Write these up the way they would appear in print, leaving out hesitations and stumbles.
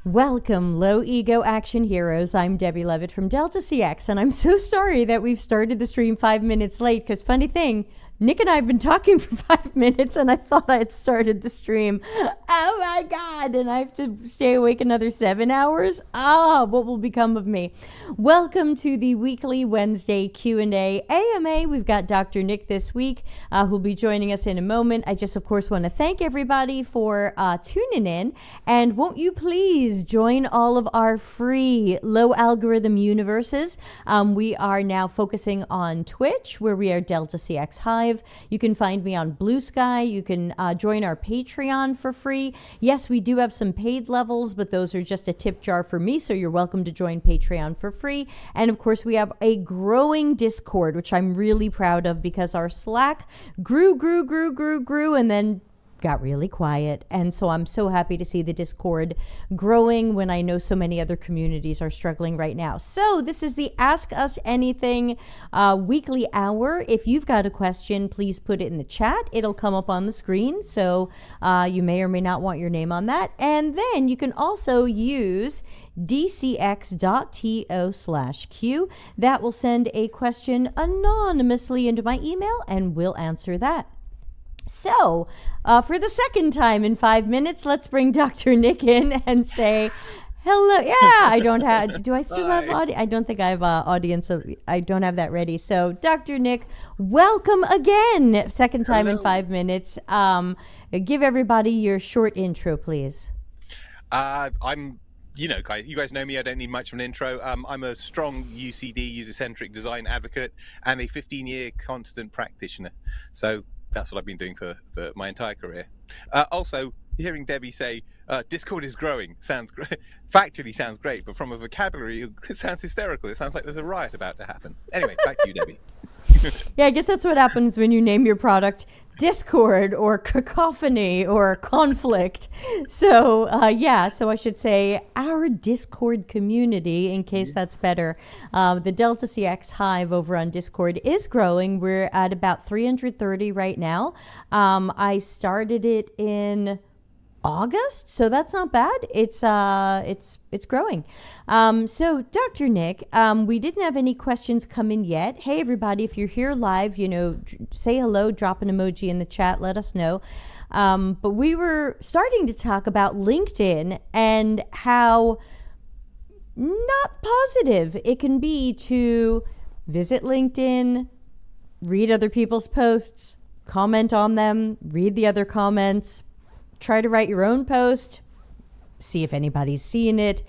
Welcome, low ego action heroes. I'm Debbie Levitt from dcx, and I'm so sorry that we've started the stream 5 minutes late because, funny thing, Nick and I have been talking for 5 minutes, and I thought I had started the stream. Oh my God, and I have to stay awake another 7 hours? What will become of me? Welcome to the weekly Wednesday Q&A AMA. We've got Dr. Nick this week, who'll be joining us in a moment. I just, of course, want to thank everybody for tuning in, and won't you please join all of our free low algorithm universes. We are now focusing on Twitch, where we are dcx Hive. You can find me on Blue Sky. You can join our Patreon for free. Yes, we do have some paid levels, but those are just a tip jar for me, so you're welcome to join Patreon for free. And of course, we have a growing Discord, which I'm really proud of because our Slack grew, and then got really quiet. And so I'm so happy to see the Discord growing when I know so many other communities are struggling right now. So this is the Ask Us Anything weekly hour. If you've got a question, please put it in the chat. It'll come up on the screen. So you may or may not want your name on that. And then you can also use dcx.to/Q. That will send a question anonymously into my email and we'll answer that. So, for the second time in 5 minutes, let's bring Dr. Nick in and say hello. Yeah, I don't have, do I still have audience? I don't think I have audience. I don't have that ready. So, Dr. Nick, welcome again. Second time in 5 minutes. Give everybody your short intro, please. You guys know me. I don't need much of an intro. I'm a strong UCD, user-centric design advocate, and a 15-year constant practitioner. So that's what I've been doing for my entire career. Also, hearing Debbie say Discord is growing sounds great. Factually sounds great, but from a vocabulary, it sounds hysterical. It sounds like there's a riot about to happen. Anyway, back to you, Debbie. Yeah, I guess that's what happens when you name your product Discord or cacophony or conflict. So so I should say our Discord community, in case that's better. The dcx Hive over on Discord is growing. We're at about 330 right now. I started it in August, so that's not bad. It's growing. So Dr. Nick, we didn't have any questions come in yet. Hey everybody, if you're here live, say hello, drop an emoji in the chat, let us know. But we were starting to talk about LinkedIn and how not positive it can be to visit LinkedIn, read other people's posts, comment on them, read the other comments, try to write your own post, see if anybody's seeing it.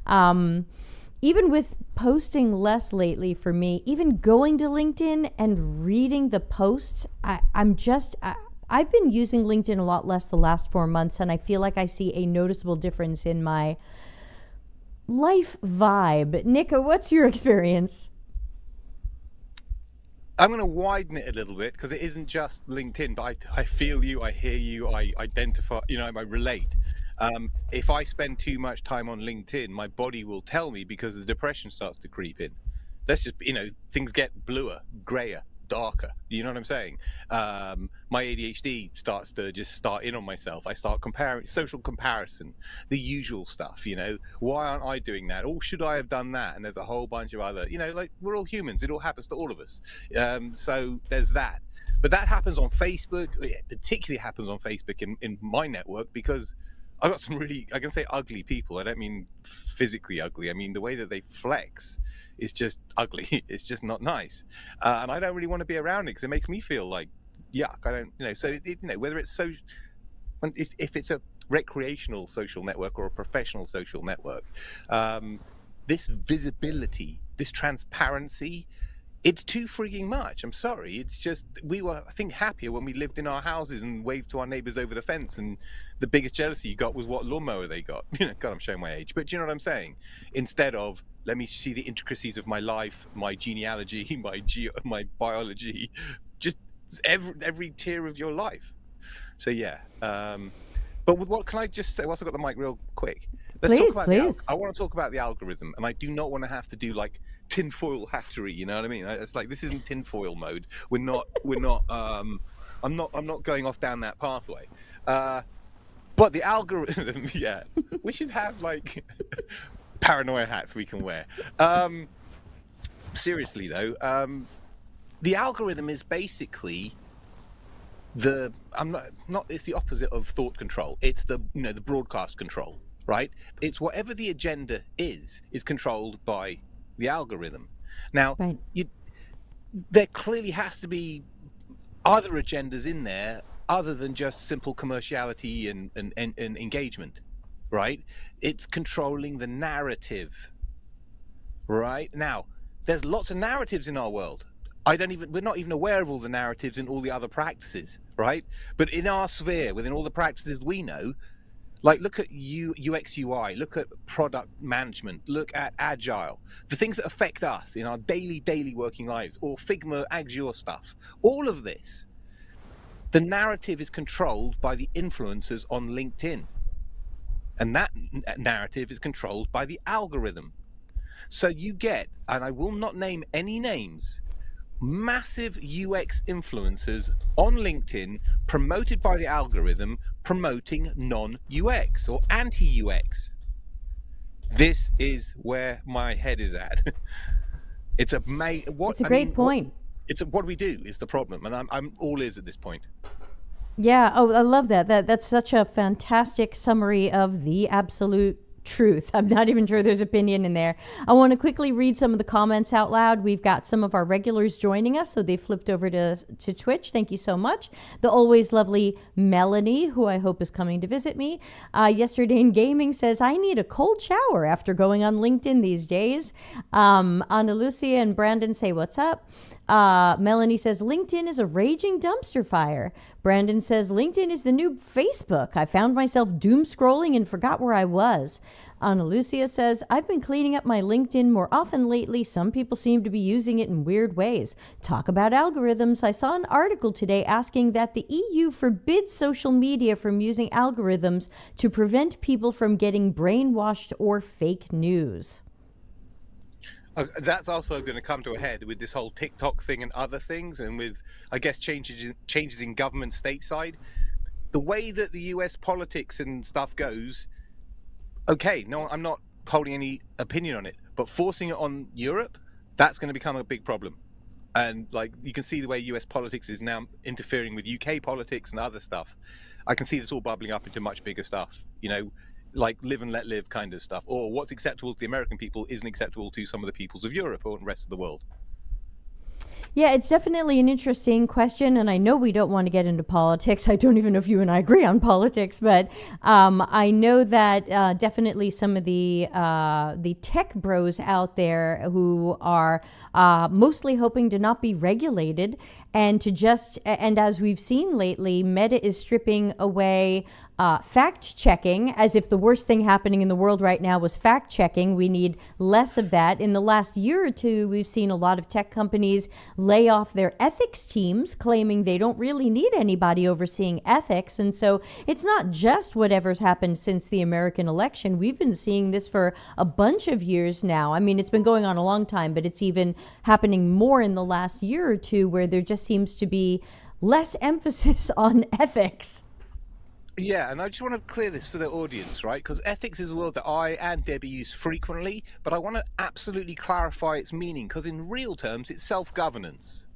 Even with posting less lately for me, even going to LinkedIn and reading the posts, I've been using LinkedIn a lot less the last 4 months, and I feel like I see a noticeable difference in my life vibe. Nick, what's your experience? I'm going to widen it a little bit because it isn't just LinkedIn, but I feel you, I hear you, I identify, I relate. If I spend too much time on LinkedIn, my body will tell me because the depression starts to creep in. That's just, things get bluer, grayer, darker. You know what I'm saying? My ADHD starts to just start in on myself. I start comparing, social comparison, the usual stuff, why aren't I doing that? Or should I have done that? And there's a whole bunch of other, we're all humans. It all happens to all of us. So there's that. But that happens on Facebook. It particularly happens on Facebook in my network because I've got some really, I can say ugly people. I don't mean physically ugly. I mean the way that they flex is just ugly. It's just not nice. And I don't really want to be around it because it makes me feel like yuck. I don't, so, whether it's so, if it's a recreational social network or a professional social network, this visibility, this transparency, it's too freaking much. I'm sorry. It's just, we were, I think, happier when we lived in our houses and waved to our neighbors over the fence, and the biggest jealousy you got was what lawnmower they got. God, I'm showing my age, but do you know what I'm saying? Instead of, let me see the intricacies of my life, my genealogy, my biology, just every tier of your life. So yeah. But with what can I just say? Whilst I've got the mic, real quick. Please. I want to talk about the algorithm, and I do not want to have to do like tinfoil hatchery. You know what I mean? It's like, this isn't tinfoil mode. We're not. I'm not going off down that pathway. But the algorithm, yeah, we should have like paranoia hats we can wear. Seriously though, the algorithm is basically it's the opposite of thought control. It's the broadcast control, right? It's whatever the agenda is controlled by the algorithm. Now, Right. there clearly has to be other agendas in there other than just simple commerciality and engagement, right? It's controlling the narrative, right? Now, there's lots of narratives in our world. We're not even aware of all the narratives in all the other practices, right? But in our sphere, within all the practices we know, like look at UX UI, look at product management, look at agile, the things that affect us in our daily working lives, or Figma, Azure stuff. All of this, the narrative is controlled by the influencers on LinkedIn. And that narrative is controlled by the algorithm. So you get, and I will not name any names, massive UX influencers on LinkedIn promoted by the algorithm, promoting non-UX or anti-UX. This is where my head is at. It's a great point. What we do is the problem, and I'm all ears at this point. Yeah. Oh, I love that. That's such a fantastic summary of the absolute truth. I'm not even sure there's opinion in there. I want to quickly read some of the comments out loud. We've got some of our regulars joining us, so they flipped over to Twitch. Thank you so much. The always lovely Melanie, who I hope is coming to visit me. Yesterday in Gaming says, I need a cold shower after going on LinkedIn these days. Ana Lucia and Brandon say, what's up? Melanie says, LinkedIn is a raging dumpster fire. Brandon says, LinkedIn is the new Facebook. I found myself doom scrolling and forgot where I was. Ana Lucia says, I've been cleaning up my LinkedIn more often lately. Some people seem to be using it in weird ways. Talk about algorithms. I saw an article today asking that the EU forbids social media from using algorithms to prevent people from getting brainwashed or fake news. That's also going to come to a head with this whole TikTok thing and other things, and with, I guess, changes in government stateside. The way that the US politics and stuff goes, okay, no, I'm not holding any opinion on it, but forcing it on Europe, that's going to become a big problem. And like you can see the way US politics is now interfering with UK politics and other stuff. I can see this all bubbling up into much bigger stuff, like live and let live kind of stuff, or what's acceptable to the American people isn't acceptable to some of the peoples of Europe or the rest of the world. Yeah, it's definitely an interesting question, and I know we don't want to get into politics. I don't even know if you and I agree on politics, but I know that definitely some of the tech bros out there who are mostly hoping to not be regulated and as we've seen lately, Meta is stripping away fact checking, as if the worst thing happening in the world right now was fact checking. We need less of that. In the last year or two, we've seen a lot of tech companies lay off their ethics teams, claiming they don't really need anybody overseeing ethics. And so it's not just whatever's happened since the American election. We've been seeing this for a bunch of years now. I mean, it's been going on a long time, but it's even happening more in the last year or two, where there just seems to be less emphasis on ethics. Yeah, and I just want to clear this for the audience, right? Because ethics is a word that I and Debbie use frequently, but I want to absolutely clarify its meaning, because in real terms, it's self-governance,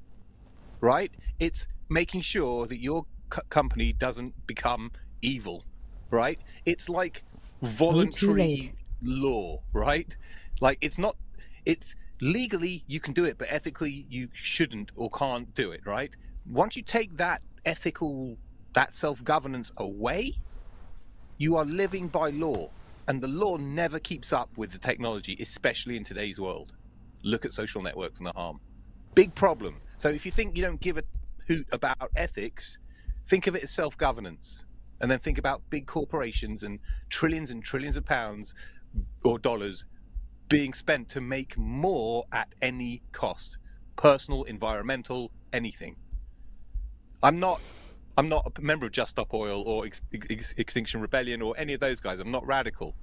right? It's making sure that your company doesn't become evil, right? It's like voluntary law, right? Like it's legally you can do it, but ethically you shouldn't or can't do it, right? Once you take that self-governance away, you are living by law, and the law never keeps up with the technology, especially in today's world. Look at social networks and the harm. Big problem. So if you think you don't give a hoot about ethics, think of it as self-governance, and then think about big corporations and trillions of pounds or dollars being spent to make more at any cost, personal, environmental, anything. I'm not a member of Just Stop Oil or Extinction Rebellion or any of those guys. I'm not radical,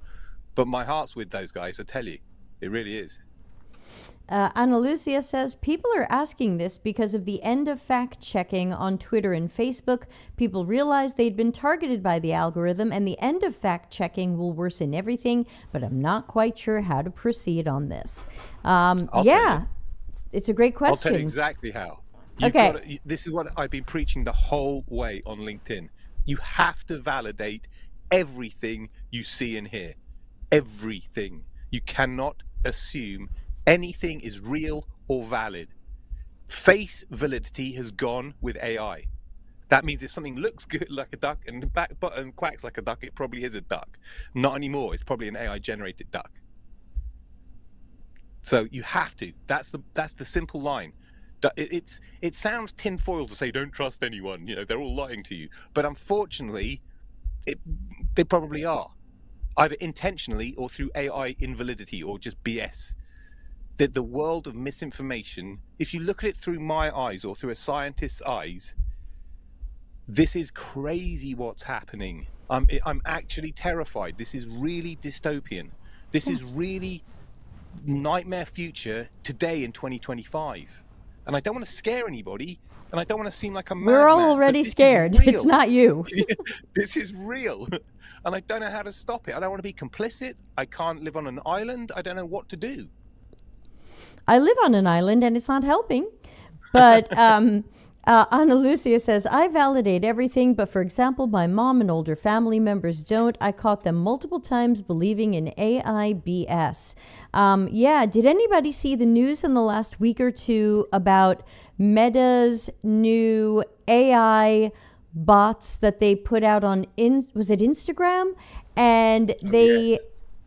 but my heart's with those guys. I tell you, it really is. Ana Lucia says, people are asking this because of the end of fact-checking on Twitter and Facebook. People realized they'd been targeted by the algorithm, and the end of fact-checking will worsen everything, but I'm not quite sure how to proceed on this. It's a great question. I'll tell you exactly how. This is what I've been preaching the whole way on LinkedIn. You have to validate everything you see and hear. Everything. You cannot assume anything is real or valid. Face validity has gone with AI. That means if something looks good like a duck and the back button quacks like a duck, it probably is a duck. Not anymore. It's probably an AI generated duck. So you have to. That's the simple line. It sounds tinfoil to say don't trust anyone. They're all lying to you. But unfortunately, they probably are, either intentionally or through AI invalidity or just BS. That the world of misinformation, if you look at it through my eyes or through a scientist's eyes, this is crazy what's happening. I'm actually terrified. This is really dystopian. This is really nightmare future today in 2025. And I don't want to scare anybody, and I don't want to seem like a madman. We're all already scared. It's not you. This is real. And I don't know how to stop it. I don't want to be complicit. I can't live on an island. I don't know what to do. I live on an island and it's not helping. But Ana Lucia says, I validate everything, but for example, my mom and older family members don't. I caught them multiple times believing in AI BS. Did anybody see the news in the last week or two about Meta's new AI bots that they put out on, was it Instagram? And they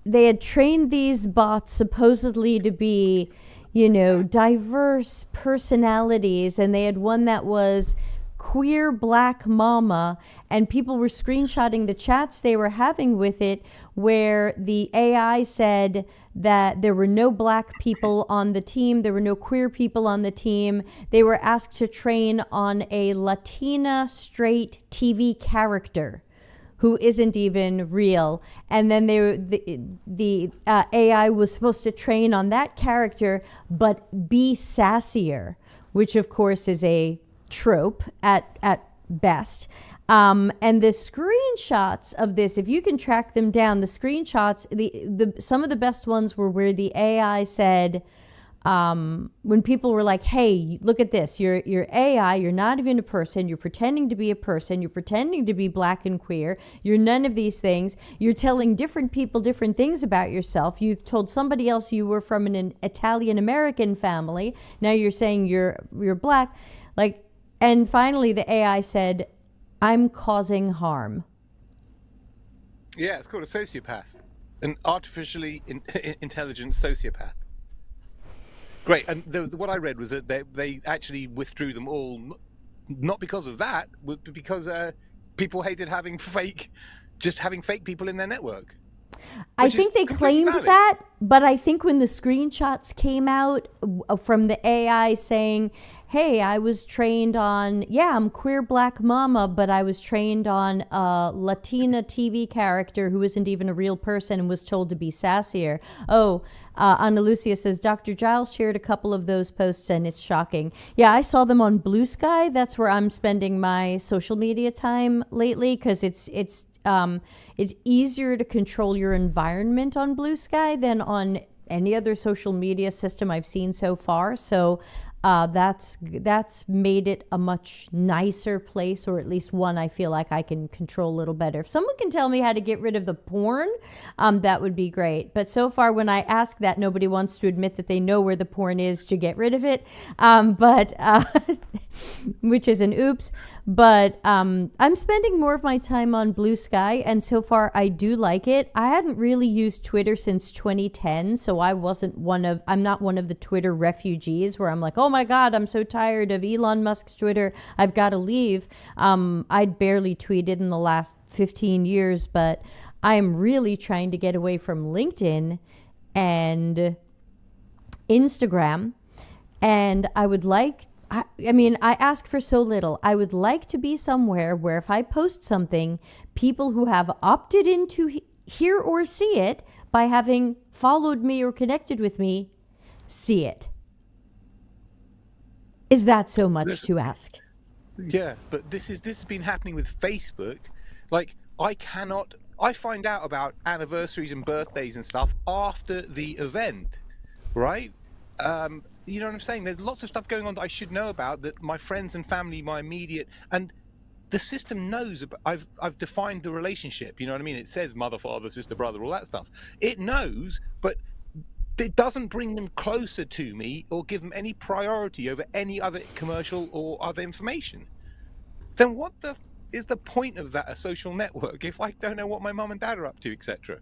had trained these bots supposedly to be diverse personalities, and they had one that was queer black mama, and people were screenshotting the chats they were having with it where the AI said that there were no black people on the team, there were no queer people on the team. They were asked to train on a Latina straight TV character who isn't even real. And then the AI was supposed to train on that character, but be sassier, which of course is a trope at best. And the screenshots of this, if you can track them down, the screenshots, some of the best ones were where the AI said, when people were like, hey, look at this, you're AI, you're not even a person, you're pretending to be a person, you're pretending to be black and queer, you're none of these things, you're telling different people different things about yourself, you told somebody else you were from an Italian American family, now you're saying you're black, and finally the AI said, I'm causing harm. Yeah, it's called a sociopath, an artificially intelligent sociopath. Great, and what I read was that they actually withdrew them all, not because of that, but because people hated having fake people in their network. I think they claimed that, but I think when the screenshots came out from the AI saying, hey, I was trained on, I'm queer black mama, but I was trained on a Latina TV character who isn't even a real person and was told to be sassier. Ana Lucia says, Dr. Giles shared a couple of those posts and it's shocking. Yeah, I saw them on Blue Sky. That's where I'm spending my social media time lately because it's easier to control your environment on Blue Sky than on any other social media system I've seen so far. So that's made it a much nicer place, or at least one I feel like I can control a little better. If someone can tell me how to get rid of the porn, that would be great. But so far, when I ask that, nobody wants to admit that they know where the porn is to get rid of it. Which is an oops. But I'm spending more of my time on Blue Sky, and so far I do like it. I hadn't really used Twitter since 2010, so I'm not one of the Twitter refugees where I'm like, oh my God, I'm so tired of Elon Musk's Twitter, I've got to leave. I'd barely tweeted in the last 15 years, but I'm really trying to get away from LinkedIn and Instagram, and I would like, I ask for so little. I would like to be somewhere where if I post something, people who have opted in to hear or see it by having followed me or connected with me see it. Is that so much to ask? Yeah, but this has been happening with Facebook. Like, I find out about anniversaries and birthdays and stuff after the event, right? You know what I'm saying? There's lots of stuff going on that I should know about, that my friends and family, my immediate, and the system knows. I've defined the relationship. You know what I mean? It says mother, father, sister, brother, all that stuff. It knows, but it doesn't bring them closer to me or give them any priority over any other commercial or other information. Then what is the point of that, a social network, if I don't know what my mum and dad are up to, etc.?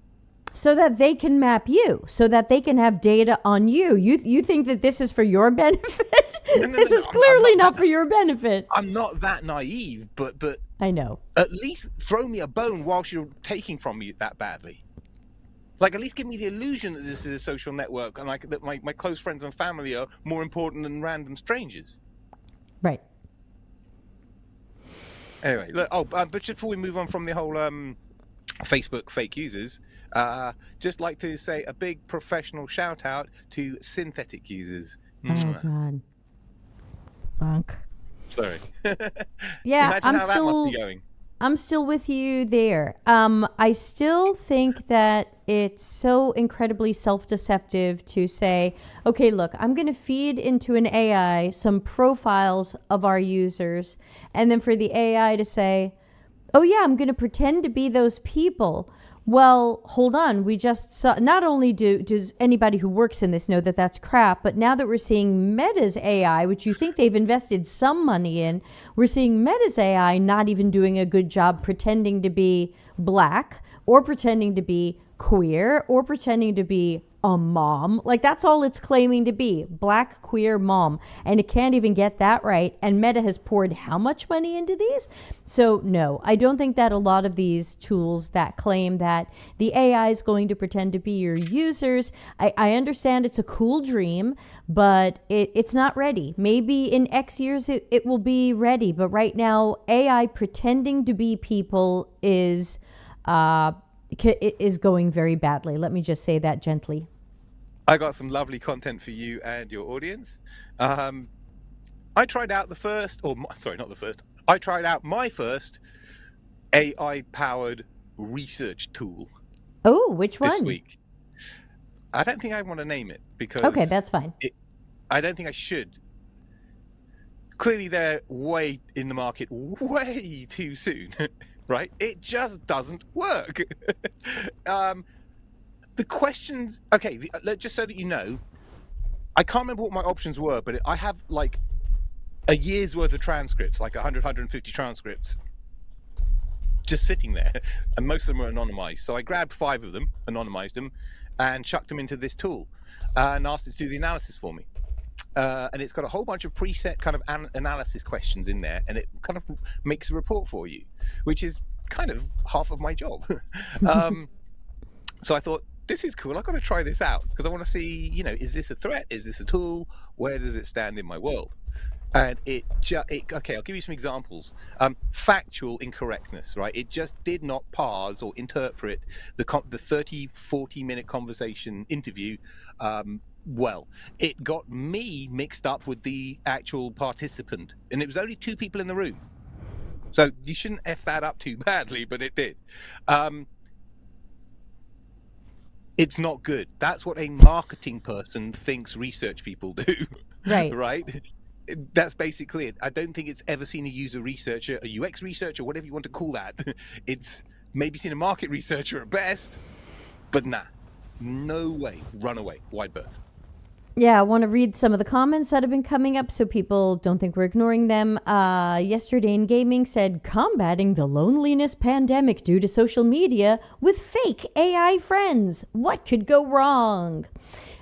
So that they can map you, so that they can have data on you. You think that this is for your benefit? This is clearly not for your benefit. I'm not that naive, but I know. At least throw me a bone whilst you're taking from me that badly. Like, at least give me the illusion that this is a social network, and like that my close friends and family are more important than random strangers. Right. Anyway, look, but just before we move on from the whole Facebook fake users, just like to say a big professional shout out to synthetic users. Oh God. Bonk. Sorry. Yeah, Imagine how that must be going. I'm still with you there. I still think that it's so incredibly self-deceptive to say, okay, look, I'm going to feed into an AI some profiles of our users, and then for the AI to say, oh yeah, I'm going to pretend to be those people. Well, hold on. We just saw, not only does anybody who works in this know that that's crap, but now that we're seeing Meta's AI, which you think they've invested some money in, we're seeing Meta's AI not even doing a good job pretending to be black or pretending to be queer or pretending to be a mom. Like, that's all it's claiming to be, black queer mom, and it can't even get that right. And Meta has poured how much money into these? So no, I don't think that a lot of these tools that claim that the AI is going to pretend to be your users, I understand it's a cool dream, but it's not ready. Maybe in X years it will be ready, but right now AI pretending to be people is going very badly. Let me just say that gently. I got some lovely content for you and your audience. I tried out I tried out my first AI-powered research tool. Oh, which one? This week. I don't think I want to name it because... Okay, that's fine. I don't think I should. Clearly, they're way in the market way too soon, right? It just doesn't work. The questions... Okay, just so that you know, I can't remember what my options were, but I have like a year's worth of transcripts, like 100, 150 transcripts, just sitting there, and most of them are anonymized. So I grabbed 5 of them, anonymized them, and chucked them into this tool and asked it to do the analysis for me. And it's got a whole bunch of preset kind of analysis questions in there, and it kind of makes a report for you, which is kind of half of my job. So I thought, this is cool. I've got to try this out because I want to see, is this a threat? Is this a tool? Where does it stand in my world? And okay, I'll give you some examples. Factual incorrectness, right? It just did not parse or interpret the 30, 40-minute conversation interview well. It got me mixed up with the actual participant, and it was only 2 people in the room. So you shouldn't F that up too badly, but it did. It's not good. That's what a marketing person thinks research people do. Right. Right? That's basically it. I don't think it's ever seen a user researcher, a UX researcher, whatever you want to call that. It's maybe seen a market researcher at best, but nah. No way. Run away. Wide berth. Yeah, I want to read some of the comments that have been coming up so people don't think we're ignoring them. Yesterday in Gaming said, combating the loneliness pandemic due to social media with fake AI friends. What could go wrong?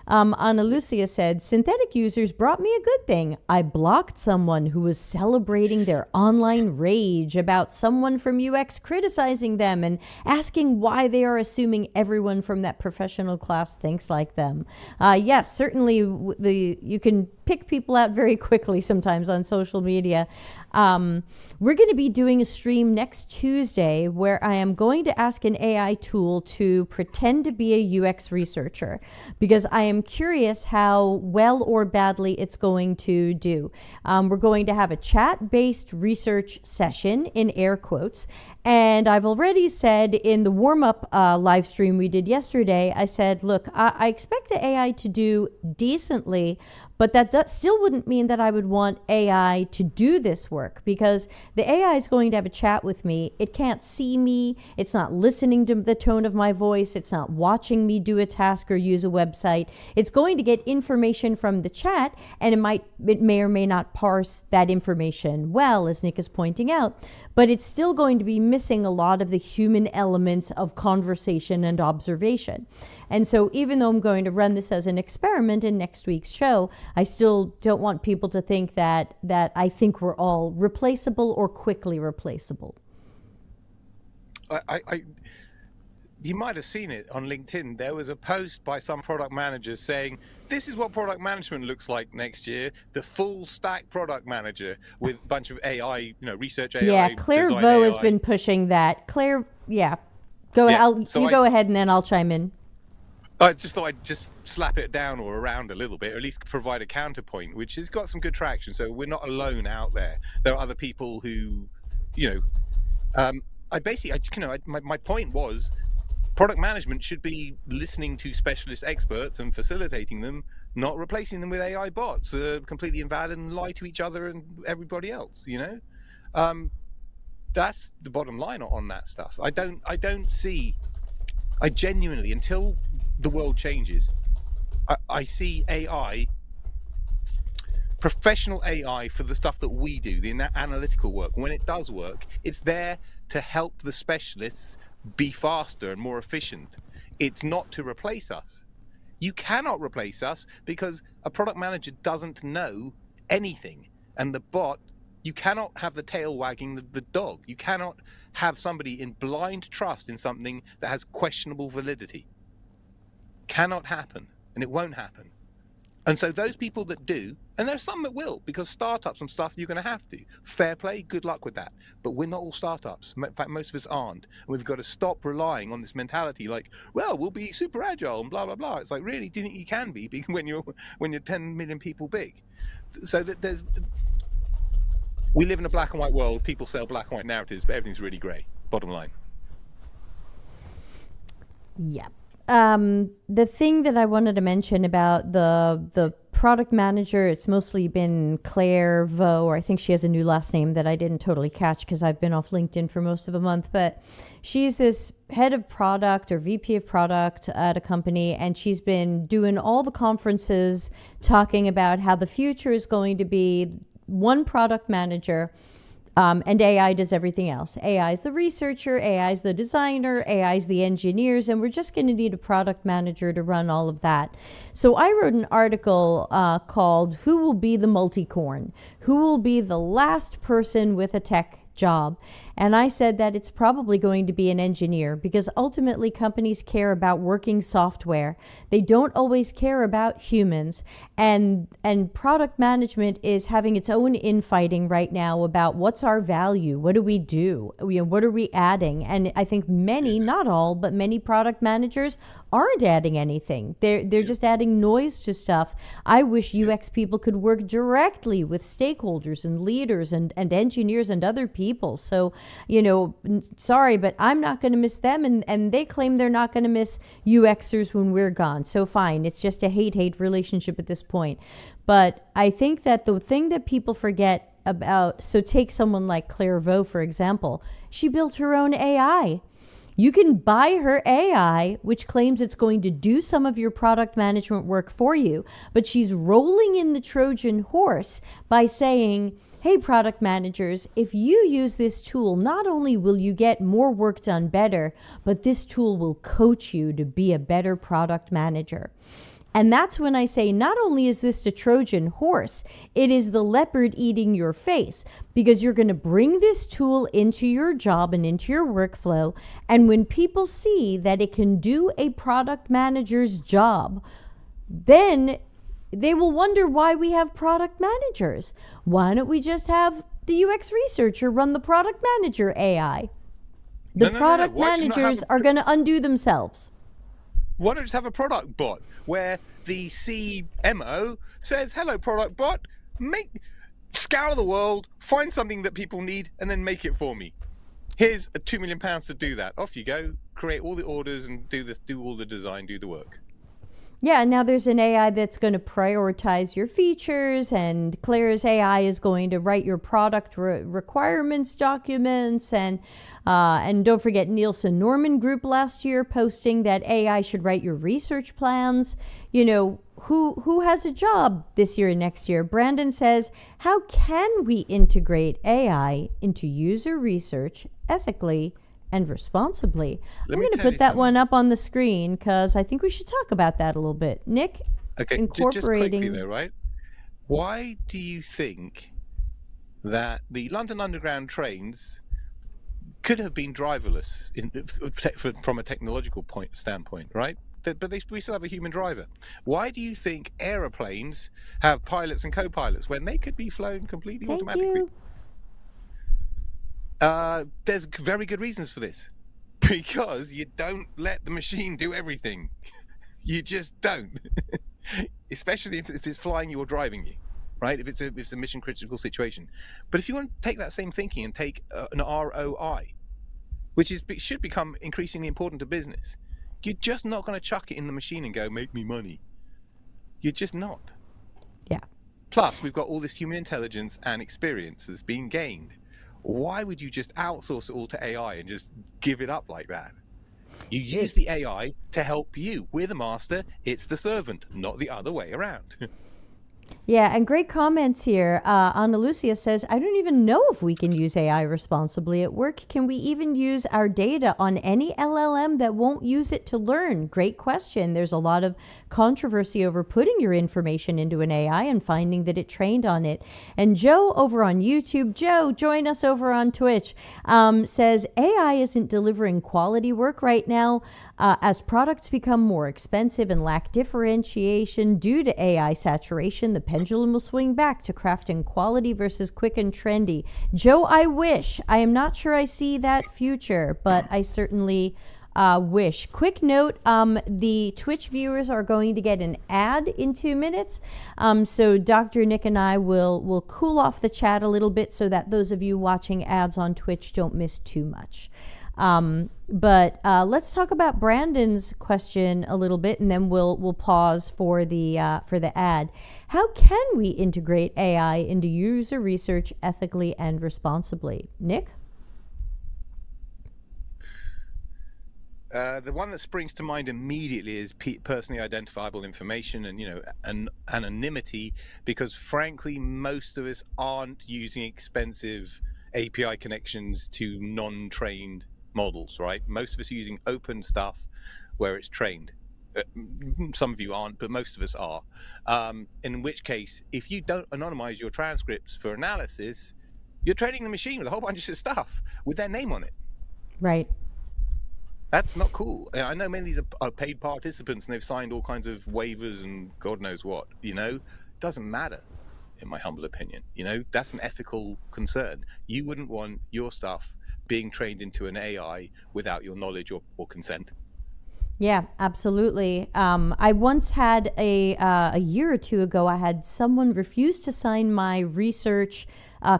Ana Lucia said, synthetic users brought me a good thing. I blocked someone who was celebrating their online rage about someone from UX criticizing them and asking why they are assuming everyone from that professional class thinks like them. Yes, certainly you can pick people out very quickly sometimes on social media. We're going to be doing a stream next Tuesday where I am going to ask an AI tool to pretend to be a UX researcher, because I am curious how well or badly it's going to do. We're going to have a chat-based research session, in air quotes, and I've already said in the warm-up live stream we did yesterday, I said, look, I expect the AI to do decently, but that still wouldn't mean that I would want AI to do this work, because the AI is going to have a chat with me. It can't see me. It's not listening to the tone of my voice. It's not watching me do a task or use a website. It's going to get information from the chat, and it may or may not parse that information well, as Nick is pointing out, but it's still going to be missing a lot of the human elements of conversation and observation. And so even though I'm going to run this as an experiment in next week's show, I still don't want people to think that I think we're all replaceable or quickly replaceable. You might have seen it on LinkedIn. There was a post by some product managers saying, this is what product management looks like next year, the full stack product manager with a bunch of AI, research AI. Yeah, Claire Vaux has been pushing that. Claire, go ahead. Go ahead and then I'll chime in. I just thought I'd just slap it down or around a little bit, or at least provide a counterpoint, which has got some good traction. So we're not alone out there. There are other people who, my point was, product management should be listening to specialist experts and facilitating them, not replacing them with AI bots that are completely invalid and lie to each other and everybody else. That's the bottom line on that stuff. I genuinely, until the world changes, I see AI, professional AI, for the stuff that we do, the analytical work. When it does work, it's there to help the specialists be faster and more efficient. It's not to replace us. You cannot replace us, because a product manager doesn't know anything, and the bot, you cannot have the tail wagging the dog. You cannot have somebody in blind trust in something that has questionable validity. Cannot happen, and it won't happen. And so those people that do, and there's some that will, because startups and stuff, you're going to have to. Fair play, good luck with that. But we're not all startups. In fact, most of us aren't. And we've got to stop relying on this mentality like, well, we'll be super agile and blah, blah, blah. It's like, really, do you think you can be when you're 10 million people big? So that we live in a black and white world. People sell black and white narratives, but everything's really grey. Bottom line. Yeah. The thing that I wanted to mention about the product manager, it's mostly been Claire Vaux, or I think she has a new last name that I didn't totally catch because I've been off LinkedIn for most of a month, but she's this head of product or VP of product at a company, and she's been doing all the conferences talking about how the future is going to be one product manager, and AI does everything else. AI is the researcher, AI is the designer, AI is the engineers, and we're just going to need a product manager to run all of that. So I wrote an article called "Who Will Be the Multicorn? Who will be the last person with a tech job?" And I said that it's probably going to be an engineer, because ultimately companies care about working software. They don't always care about humans. And product management is having its own infighting right now about what's our value, what do we do, what are we adding? And I think many, not all, but many product managers aren't adding anything. They're just adding noise to stuff. I wish UX people could work directly with stakeholders and leaders and engineers and other people. So, sorry, but I'm not going to miss them, and they claim they're not going to miss UXers when we're gone. So fine, it's just a hate-hate relationship at this point. But I think that the thing that people forget about, so take someone like Claire Vaux, for example. She built her own AI. You can buy her AI, which claims it's going to do some of your product management work for you, but she's rolling in the Trojan horse by saying, hey, product managers, if you use this tool, not only will you get more work done better, but this tool will coach you to be a better product manager. And that's when I say, not only is this the Trojan horse, it is the leopard eating your face, because you're going to bring this tool into your job and into your workflow. And when people see that it can do a product manager's job, then they will wonder why we have product managers. Why don't we just have the UX researcher run the product manager AI? The product managers are going to undo themselves. Why don't you just have a product bot where the CMO says, hello, product bot, scour the world, find something that people need, and then make it for me. Here's £2 million to do that. Off you go, create all the orders and do all the design, do the work. Yeah, now there's an AI that's going to prioritize your features, and Claire's AI is going to write your product requirements documents, and don't forget Nielsen Norman Group last year posting that AI should write your research plans. You know, who has a job this year and next year? Brandon says, how can we integrate AI into user research ethically and responsibly? I'm going to put that one up on the screen because I think we should talk about that a little bit. Nick, okay, incorporating... just quickly though, right? Why do you think that the London Underground trains could have been driverless from a technological standpoint, right? But we still have a human driver. Why do you think aeroplanes have pilots and co-pilots when they could be flown completely automatically? There's very good reasons for this. Because you don't let the machine do everything. You just don't. Especially if it's flying you or driving you, right? If it's a mission critical situation. But if you want to take that same thinking and take an ROI, which should become increasingly important to business, you're just not going to chuck it in the machine and go, make me money. You're just not. Yeah. Plus, we've got all this human intelligence and experience that's being gained. Why would you just outsource it all to AI and just give it up like that? You use the AI to help you. We're the master, it's the servant, not the other way around. Yeah, and great comments here. Ana Lucia says, I don't even know if we can use AI responsibly at work. Can we even use our data on any LLM that won't use it to learn? Great question. There's a lot of controversy over putting your information into an AI and finding that it trained on it. And Joe over on YouTube, Joe, join us over on Twitch, says AI isn't delivering quality work right now. As products become more expensive and lack differentiation due to AI saturation, the pendulum will swing back to crafting quality versus quick and trendy. Joe, I wish. I am not sure I see that future, but I certainly wish. Quick note, the Twitch viewers are going to get an ad in 2 minutes. So Dr. Nick and I will cool off the chat a little bit so that those of you watching ads on Twitch don't miss too much. But let's talk about Brandon's question a little bit, and then we'll pause for the ad. How can we integrate AI into user research ethically and responsibly? Nick? The one that springs to mind immediately is personally identifiable information and anonymity, because frankly, most of us aren't using expensive API connections to non-trained models, right? Most of us are using open stuff where it's trained. Some of you aren't, but most of us are. In which case, if you don't anonymize your transcripts for analysis, you're training the machine with a whole bunch of stuff with their name on it. Right. That's not cool. I know many of these are paid participants and they've signed all kinds of waivers and God knows what, doesn't matter in my humble opinion. That's an ethical concern. You wouldn't want your stuff being trained into an AI without your knowledge or consent. Yeah, absolutely. I once had a year or two ago, I had someone refuse to sign my research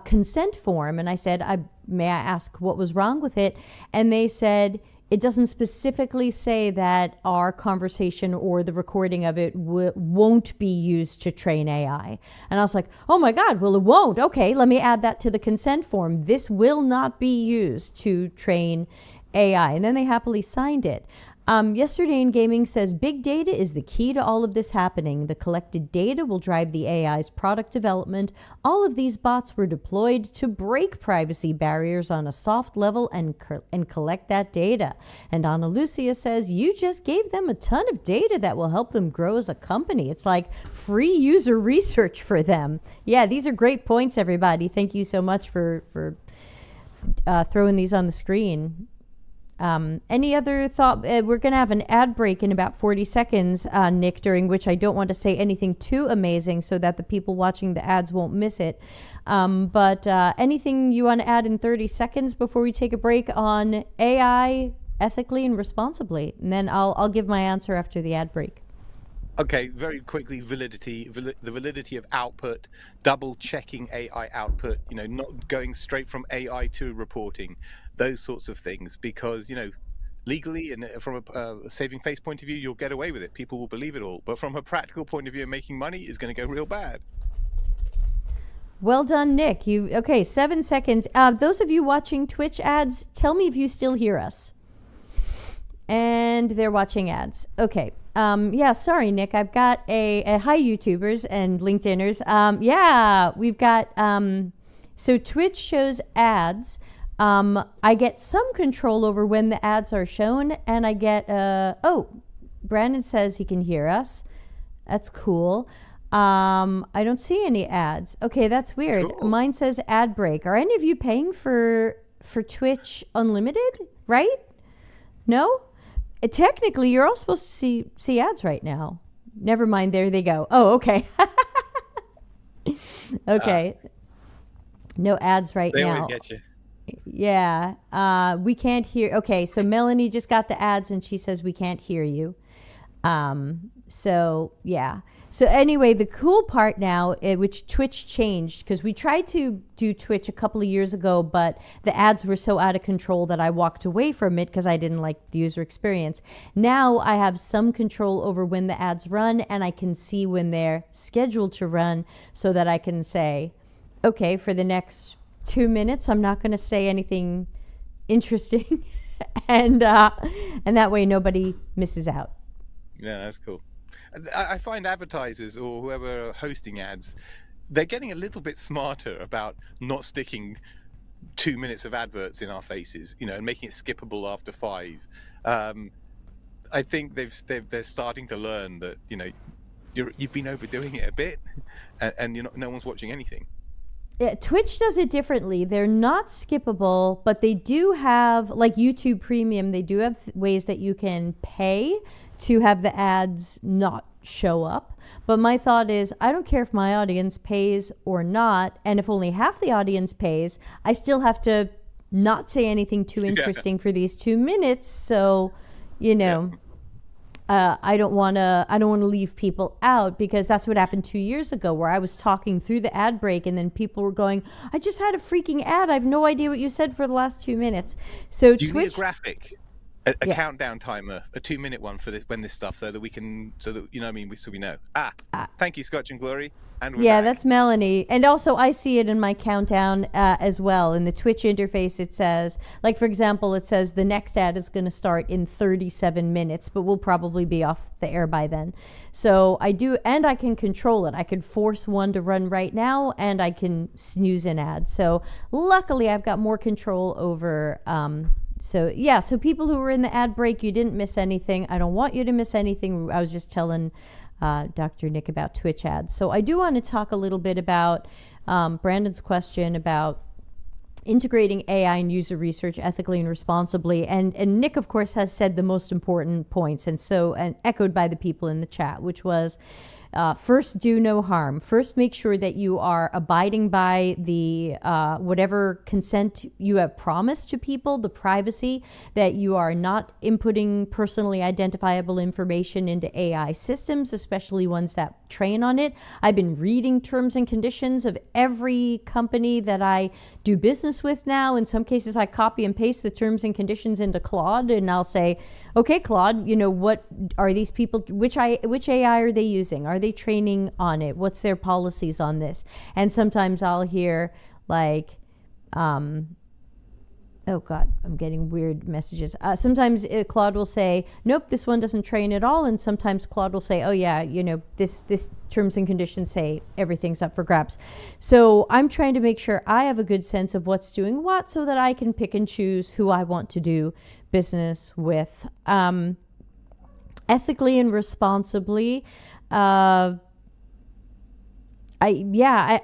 consent form. And I said, may I ask what was wrong with it? And they said, it doesn't specifically say that our conversation or the recording of it won't be used to train AI. And I was like, oh my God, well, it won't. Okay, let me add that to the consent form. This will not be used to train AI. And then they happily signed it. Yesterday in Gaming says, big data is the key to all of this happening. The collected data will drive the AI's product development. All of these bots were deployed to break privacy barriers on a soft level and collect that data. And Ana Lucia says, you just gave them a ton of data that will help them grow as a company. It's like free user research for them. Yeah, these are great points, everybody. Thank you so much for throwing these on the screen. Any other thought? We're going to have an ad break in about 40 seconds, Nick, during which I don't want to say anything too amazing so that the people watching the ads won't miss it. But anything you want to add in 30 seconds before we take a break on AI ethically and responsibly? And then I'll give my answer after the ad break. Okay, very quickly, the validity of output, double checking AI output, not going straight from AI to reporting, those sorts of things, because, legally and from a saving face point of view, you'll get away with it. People will believe it all. But from a practical point of view, making money is going to go real bad. Well done, Nick. Okay, 7 seconds. Those of you watching Twitch ads, tell me if you still hear us. And they're watching ads. Okay. Yeah, sorry, Nick. I've got a hi, YouTubers and LinkedIners. Yeah, we've got, so Twitch shows ads. I get some control over when the ads are shown, and I get, Brandon says he can hear us. That's cool. I don't see any ads. Okay, that's weird. Cool. Mine says ad break. Are any of you paying for Twitch Unlimited, right? No? Technically, you're all supposed to see ads right now. Never mind. There they go. Oh, okay. Okay. No ads right now. They now. always get you. Yeah. We can't hear. Okay. So Melanie just got the ads and she says we can't hear you. So yeah. So anyway, the cool part now, which Twitch changed, because we tried to do Twitch a couple of years ago, but the ads were so out of control that I walked away from it because I didn't like the user experience. Now I have some control over when the ads run, and I can see when they're scheduled to run so that I can say, okay, for the next 2 minutes, I'm not going to say anything interesting. and that way nobody misses out. Yeah, that's cool. I find advertisers or whoever are hosting ads, they're getting a little bit smarter about not sticking 2 minutes of adverts in our faces, and making it skippable after 5. I think they're starting to learn that you've been overdoing it a bit, and no one's watching anything. Yeah, Twitch does it differently. They're not skippable, but they do have, like YouTube Premium, they do have ways that you can pay to have the ads not show up. But my thought is, I don't care if my audience pays or not, and if only half the audience pays, I still have to not say anything too interesting for these 2 minutes. So, I don't want to leave people out, because that's what happened 2 years ago, where I was talking through the ad break and then people were going, I just had a freaking ad. I have no idea what you said for the last 2 minutes. So Do you Twitch, need a graphic? A countdown timer, a 2-minute one for this stuff, so that we can, so we know. Thank you, Scotch and Glory. And we're back. That's Melanie. And also I see it in my countdown as well. In the Twitch interface, it says, like, for example, it says the next ad is going to start in 37 minutes, but we'll probably be off the air by then. So I do, and I can control it. I can force one to run right now, and I can snooze an ad. So luckily I've got more control over, so people who were in the ad break, you didn't miss anything. I don't want you to miss anything. I was just telling Dr. Nick about Twitch ads. So I do want to talk a little bit about Brandon's question about integrating AI and user research ethically and responsibly. And Nick, of course, has said the most important points, and echoed by the people in the chat, which was, first, do no harm. First, make sure that you are abiding by the whatever consent you have promised to people, the privacy, that you are not inputting personally identifiable information into AI systems, especially ones that train on it. I've been reading terms and conditions of every company that I do business with now. In some cases, I copy and paste the terms and conditions into Claude, and I'll say, okay, Claude, what are these people, which AI are they using? Are they training on it? What's their policies on this? And sometimes I'll hear like, oh God, I'm getting weird messages. Sometimes Claude will say, nope, this one doesn't train at all. And sometimes Claude will say, oh yeah, this terms and conditions say everything's up for grabs. So I'm trying to make sure I have a good sense of what's doing what, so that I can pick and choose who I want to do business with. Ethically and responsibly, I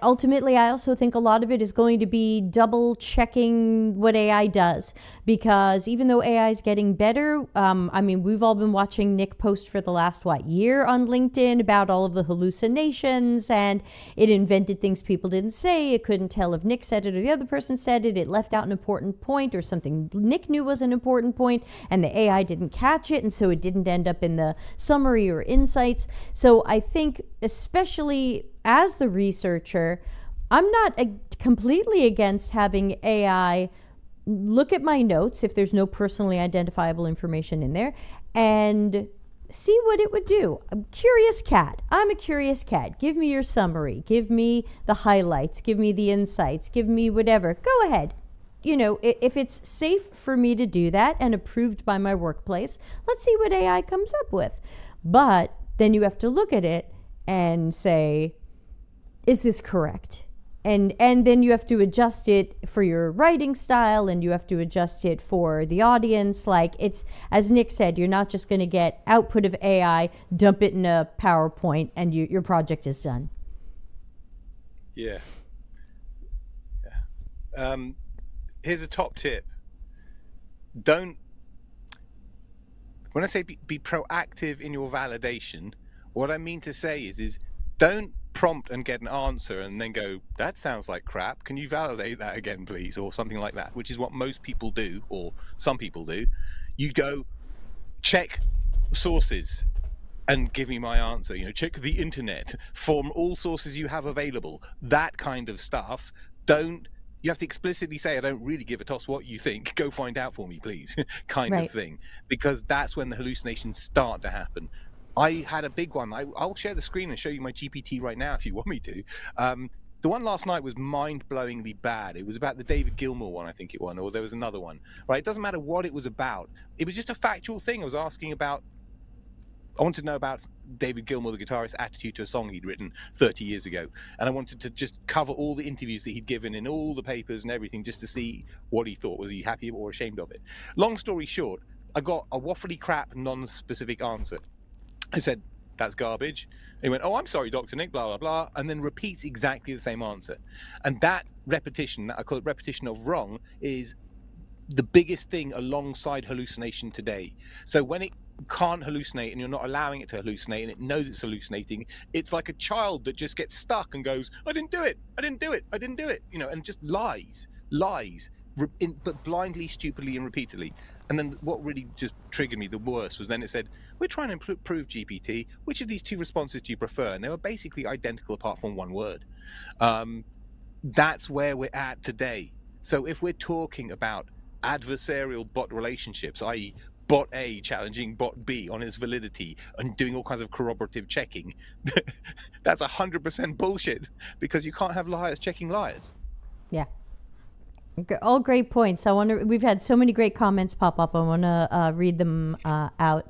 Ultimately, I also think a lot of it is going to be double checking what AI does, because even though AI is getting better, we've all been watching Nick post for the last, year on LinkedIn about all of the hallucinations, and it invented things people didn't say. It couldn't tell if Nick said it or the other person said it. It left out an important point or something Nick knew was an important point, and the AI didn't catch it, and so it didn't end up in the summary or insights. So I think, especially as the researcher, I'm not completely against having AI look at my notes if there's no personally identifiable information in there and see what it would do. I'm a curious cat. Give me your summary. Give me the highlights. Give me the insights. Give me whatever. Go ahead. If it's safe for me to do that and approved by my workplace, let's see what AI comes up with. But then you have to look at it and say, is this correct? And then you have to adjust it for your writing style, and you have to adjust it for the audience. Like, it's, as Nick said, you're not just going to get output of AI, dump it in a PowerPoint, and your project is done. Yeah. Here's a top tip. When I say be proactive in your validation, what I mean to say is don't prompt and get an answer and then go, that sounds like crap, can you validate that again please, or something like that, which is what most people do, or some people do. You go, check sources and give me my answer, check the internet from all sources you have available, that kind of stuff. You have to explicitly say, I don't really give a toss what you think, go find out for me please, kind of thing, because that's when the hallucinations start to happen. I had a big one. I'll share the screen and show you my GPT right now if you want me to. The one last night was mind-blowingly bad. It was about the David Gilmour one, I think it was, or there was another one. Right? It doesn't matter what it was about. It was just a factual thing. I wanted to know about David Gilmour, the guitarist's attitude to a song he'd written 30 years ago. And I wanted to just cover all the interviews that he'd given in all the papers and everything, just to see what he thought. Was he happy or ashamed of it? Long story short, I got a waffly crap, non-specific answer. I said, that's garbage. And he went, oh, I'm sorry, Dr. Nick, blah, blah, blah, and then repeats exactly the same answer. And that repetition, I call it repetition of wrong, is the biggest thing alongside hallucination today. So when it can't hallucinate and you're not allowing it to hallucinate and it knows it's hallucinating, it's like a child that just gets stuck and goes, I didn't do it, and just lies. But blindly, stupidly, and repeatedly. And then what really just triggered me the worst was then it said, we're trying to improve GPT. Which of these two responses do you prefer? And they were basically identical apart from one word. That's where we're at today. So if we're talking about adversarial bot relationships, i.e. bot A challenging bot B on its validity and doing all kinds of corroborative checking, that's 100% bullshit, because you can't have liars checking liars. Yeah. All great points. We've had so many great comments pop up. I want to read them out.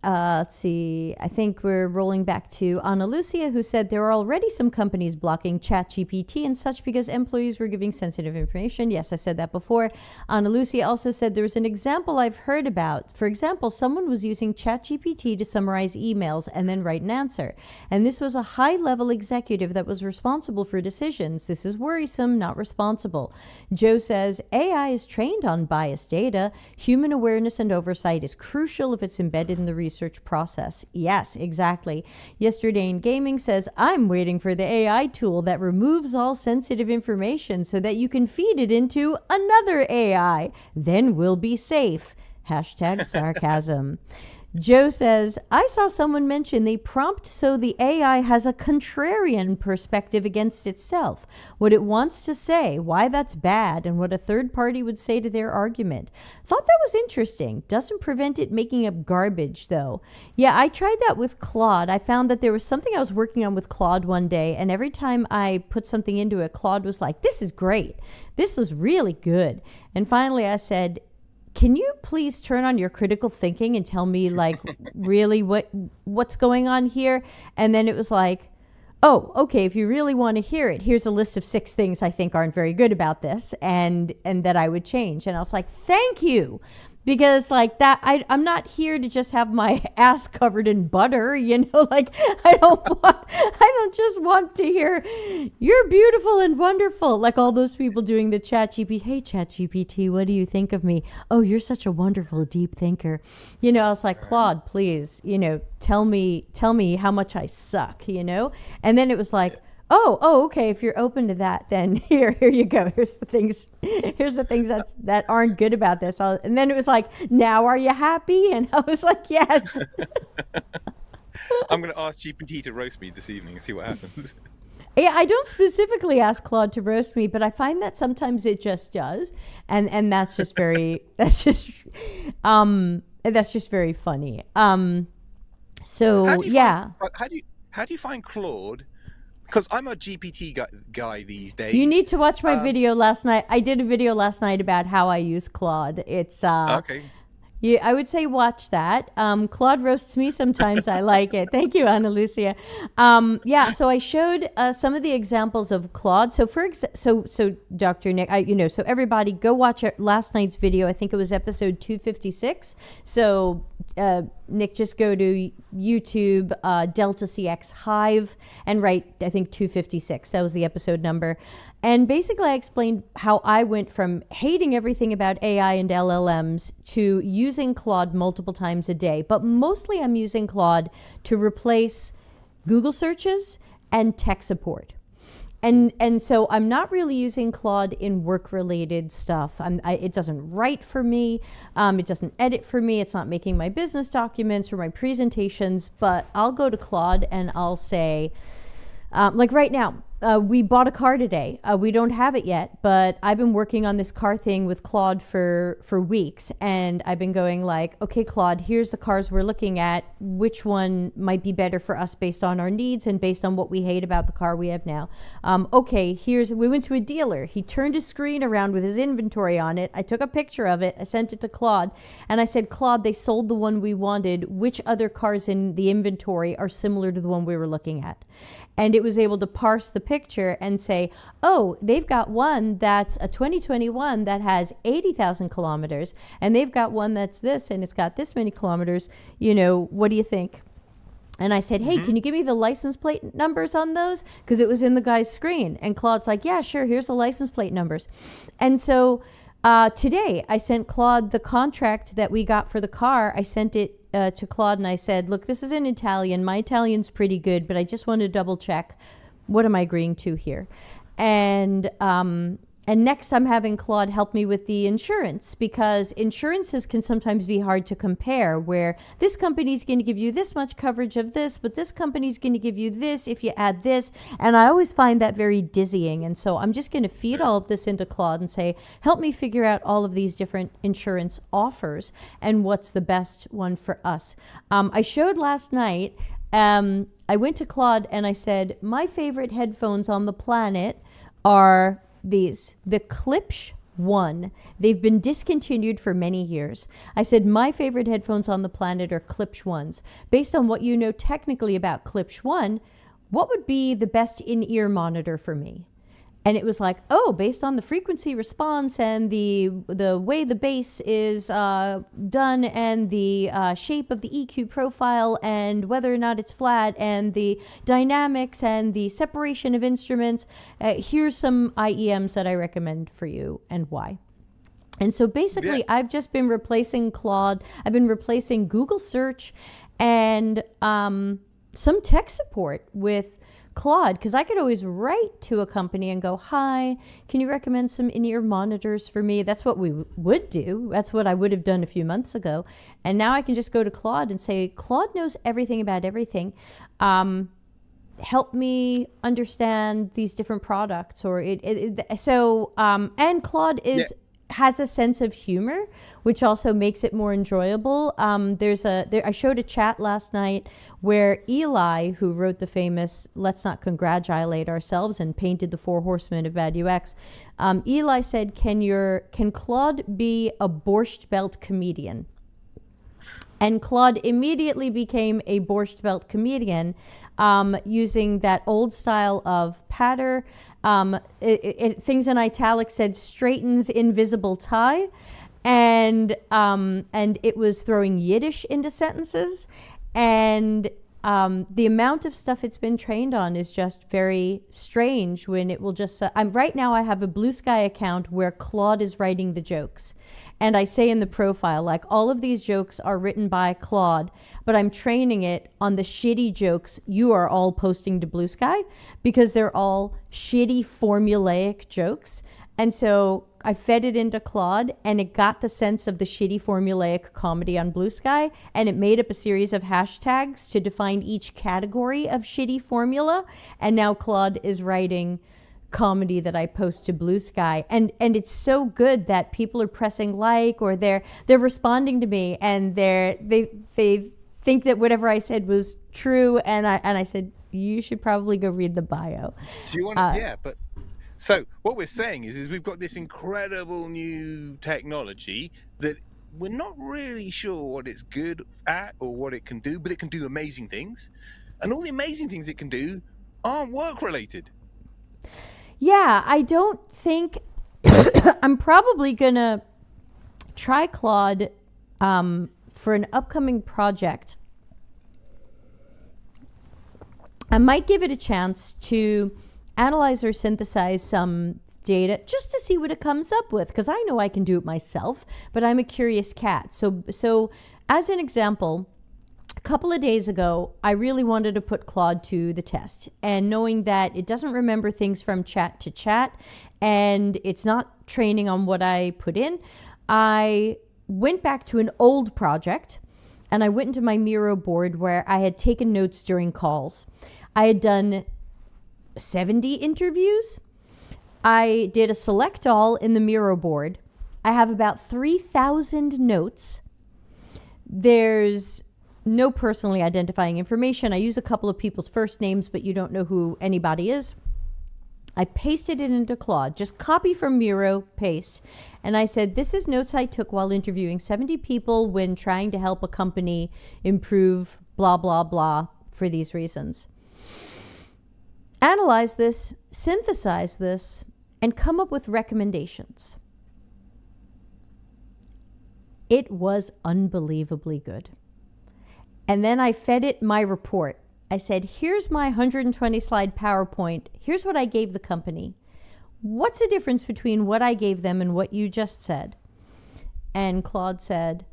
Let's see. I think we're rolling back to Ana Lucia, who said there are already some companies blocking ChatGPT and such because employees were giving sensitive information. Yes, I said that before. Ana Lucia also said there was an example I've heard about. For example, someone was using ChatGPT to summarize emails and then write an answer. And this was a high-level executive that was responsible for decisions. This is worrisome, not responsible. Joe says AI is trained on biased data. Human awareness and oversight is crucial if it's embedded in the research process. Yes, exactly. Yesterday in Gaming says, I'm waiting for the AI tool that removes all sensitive information so that you can feed it into another AI. Then we'll be safe. Hashtag sarcasm. Joe says, I saw someone mention they prompt so the AI has a contrarian perspective against itself, what it wants to say, why that's bad, and what a third party would say to their argument. Thought that was interesting. Doesn't prevent it making up garbage, though. Yeah, I tried that with Claude. I found that there was something I was working on with Claude one day, and every time I put something into it, Claude was like, this is great. This is really good. And finally I said, can you please turn on your critical thinking and tell me, like, really what's going on here? And then it was like, oh, okay, if you really want to hear it, here's a list of 6 things I think aren't very good about this and that I would change. And I was like, thank you. because like that I'm not here to just have my ass covered in butter, like I don't just want to hear you're beautiful and wonderful, like all those people doing the ChatGPT. Hey ChatGPT, what do you think of me? Oh, you're such a wonderful deep thinker. I was like, Claude, please, tell me how much I suck, and then it was like, Oh, okay. If you're open to that, then here you go. Here's the things that aren't good about this. And then it was like, now are you happy? And I was like, yes. I'm going to ask GPT to roast me this evening and see what happens. Yeah, I don't specifically ask Claude to roast me, but I find that sometimes it just does, and that's just very that's just very funny. So How do you find Claude? Because I'm a GPT guy these days. You need to watch my video last night. I did a video last night about how I use Claude. It's okay. Yeah, I would say watch that. Claude roasts me sometimes. I like it. Thank you, Ana Lucia. So I showed some of the examples of Claude. So so Dr. Nick, so everybody go watch last night's video. I think it was episode 256. So Nick, just go to YouTube, Delta CX Hive, and write, I think, 256. That was the episode number. And basically, I explained how I went from hating everything about AI and LLMs to using Claude multiple times a day. But mostly I'm using Claude to replace Google searches and tech support. And so I'm not really using Claude in work-related stuff. It doesn't write for me. It doesn't edit for me. It's not making my business documents or my presentations. But I'll go to Claude and I'll say, like right now, we bought a car today. We don't have it yet, but I've been working on this car thing with Claude for weeks. And I've been going like, okay, Claude, here's the cars we're looking at. Which one might be better for us based on our needs and based on what we hate about the car we have now? Okay, we went to a dealer. He turned his screen around with his inventory on it. I took a picture of it. I sent it to Claude. And I said, Claude, they sold the one we wanted. Which other cars in the inventory are similar to the one we were looking at? And it was able to parse the picture and say, oh, they've got one that's a 2021 that has 80,000 kilometers, and they've got one that's this, and it's got this many kilometers. What do you think? And I said, hey, can you give me the license plate numbers on those? Because it was in the guy's screen. And Claude's like, yeah, sure, here's the license plate numbers. And so today I sent Claude the contract that we got for the car. I sent it to Claude and I said, look, this is in Italian. My Italian's pretty good, but I just want to double check. What am I agreeing to here? And next I'm having Claude help me with the insurance, because insurances can sometimes be hard to compare, where this company's going to give you this much coverage of this, but this company's going to give you this if you add this. And I always find that very dizzying. And so I'm just going to feed all of this into Claude and say, help me figure out all of these different insurance offers and what's the best one for us. I showed last night, I went to Claude and I said, my favorite headphones on the planet are the Klipsch One. They've been discontinued for many years. I said, my favorite headphones on the planet are Klipsch Ones. Based on what you know technically about Klipsch One, what would be the best in-ear monitor for me? And it was like, oh, based on the frequency response and the way the bass is done and the shape of the EQ profile and whether or not it's flat and the dynamics and the separation of instruments, here's some IEMs that I recommend for you and why. And so basically, I've just been replacing Claude. I've been replacing Google search and some tech support with Claude, because I could always write to a company and go, hi, can you recommend some in-ear monitors for me? That's what we would do. That's what I would have done a few months ago. And now I can just go to Claude and say, Claude knows everything about everything. Help me understand these different products. And Claude has a sense of humor, which also makes it more enjoyable. I showed a chat last night where Eli, who wrote the famous "Let's Not Congratulate Ourselves" and painted the 4 Horsemen of Bad UX, Eli said, "Can Claude be a Borscht Belt comedian?" And Claude immediately became a Borscht Belt comedian, using that old style of patter. Things in italics said straightens invisible tie. and it was throwing Yiddish into sentences, and the amount of stuff it's been trained on is just very strange. When it will just right now I have a Blue Sky account where Claude is writing the jokes, and I say in the profile, like, all of these jokes are written by Claude, but I'm training it on the shitty jokes you are all posting to Blue Sky, because they're all shitty formulaic jokes. And so I fed it into Claude, and it got the sense of the shitty formulaic comedy on Blue Sky, and it made up a series of hashtags to define each category of shitty formula. And now Claude is writing comedy that I post to Blue Sky, and it's so good that people are pressing like, or they're responding to me, and they think that whatever I said was true, and I said, you should probably go read the bio. Do you want to? Yeah, but so what we're saying is we've got this incredible new technology that we're not really sure what it's good at or what it can do, but it can do amazing things, and all the amazing things it can do aren't work related. Yeah, I don't think I'm probably gonna try Claude for an upcoming project. I might give it a chance to analyze or synthesize some data just to see what it comes up with, because I know I can do it myself, but I'm a curious cat. So as an example, a couple of days ago, I really wanted to put Claude to the test, and knowing that it doesn't remember things from chat to chat, and it's not training on what I put in, I went back to an old project, and I went into my Miro board where I had taken notes during calls. I had done 70 interviews. I did a select all in the Miro board. I have about 3,000 notes. There's no personally identifying information. I use a couple of people's first names, but you don't know who anybody is. I pasted it into Claude, just copy from Miro, paste. And I said, this is notes I took while interviewing 70 people when trying to help a company improve blah, blah, blah for these reasons. Analyze this, synthesize this, and come up with recommendations. It was unbelievably good. And then I fed it my report. I said, here's my 120 slide PowerPoint. Here's what I gave the company. What's the difference between what I gave them and what you just said? And Claude said,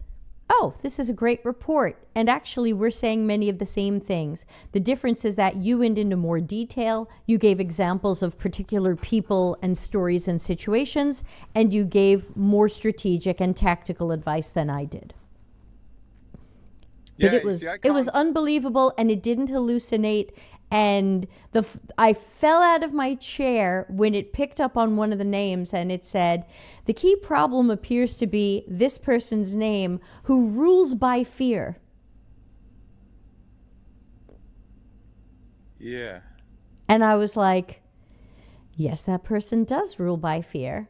oh, this is a great report. And actually, we're saying many of the same things. The difference is that you went into more detail. You gave examples of particular people and stories and situations, and you gave more strategic and tactical advice than I did. But Yeah, it was unbelievable, and it didn't hallucinate. And I fell out of my chair when it picked up on one of the names, and it said, the key problem appears to be this person's name, who rules by fear. Yeah. And I was like, yes, that person does rule by fear.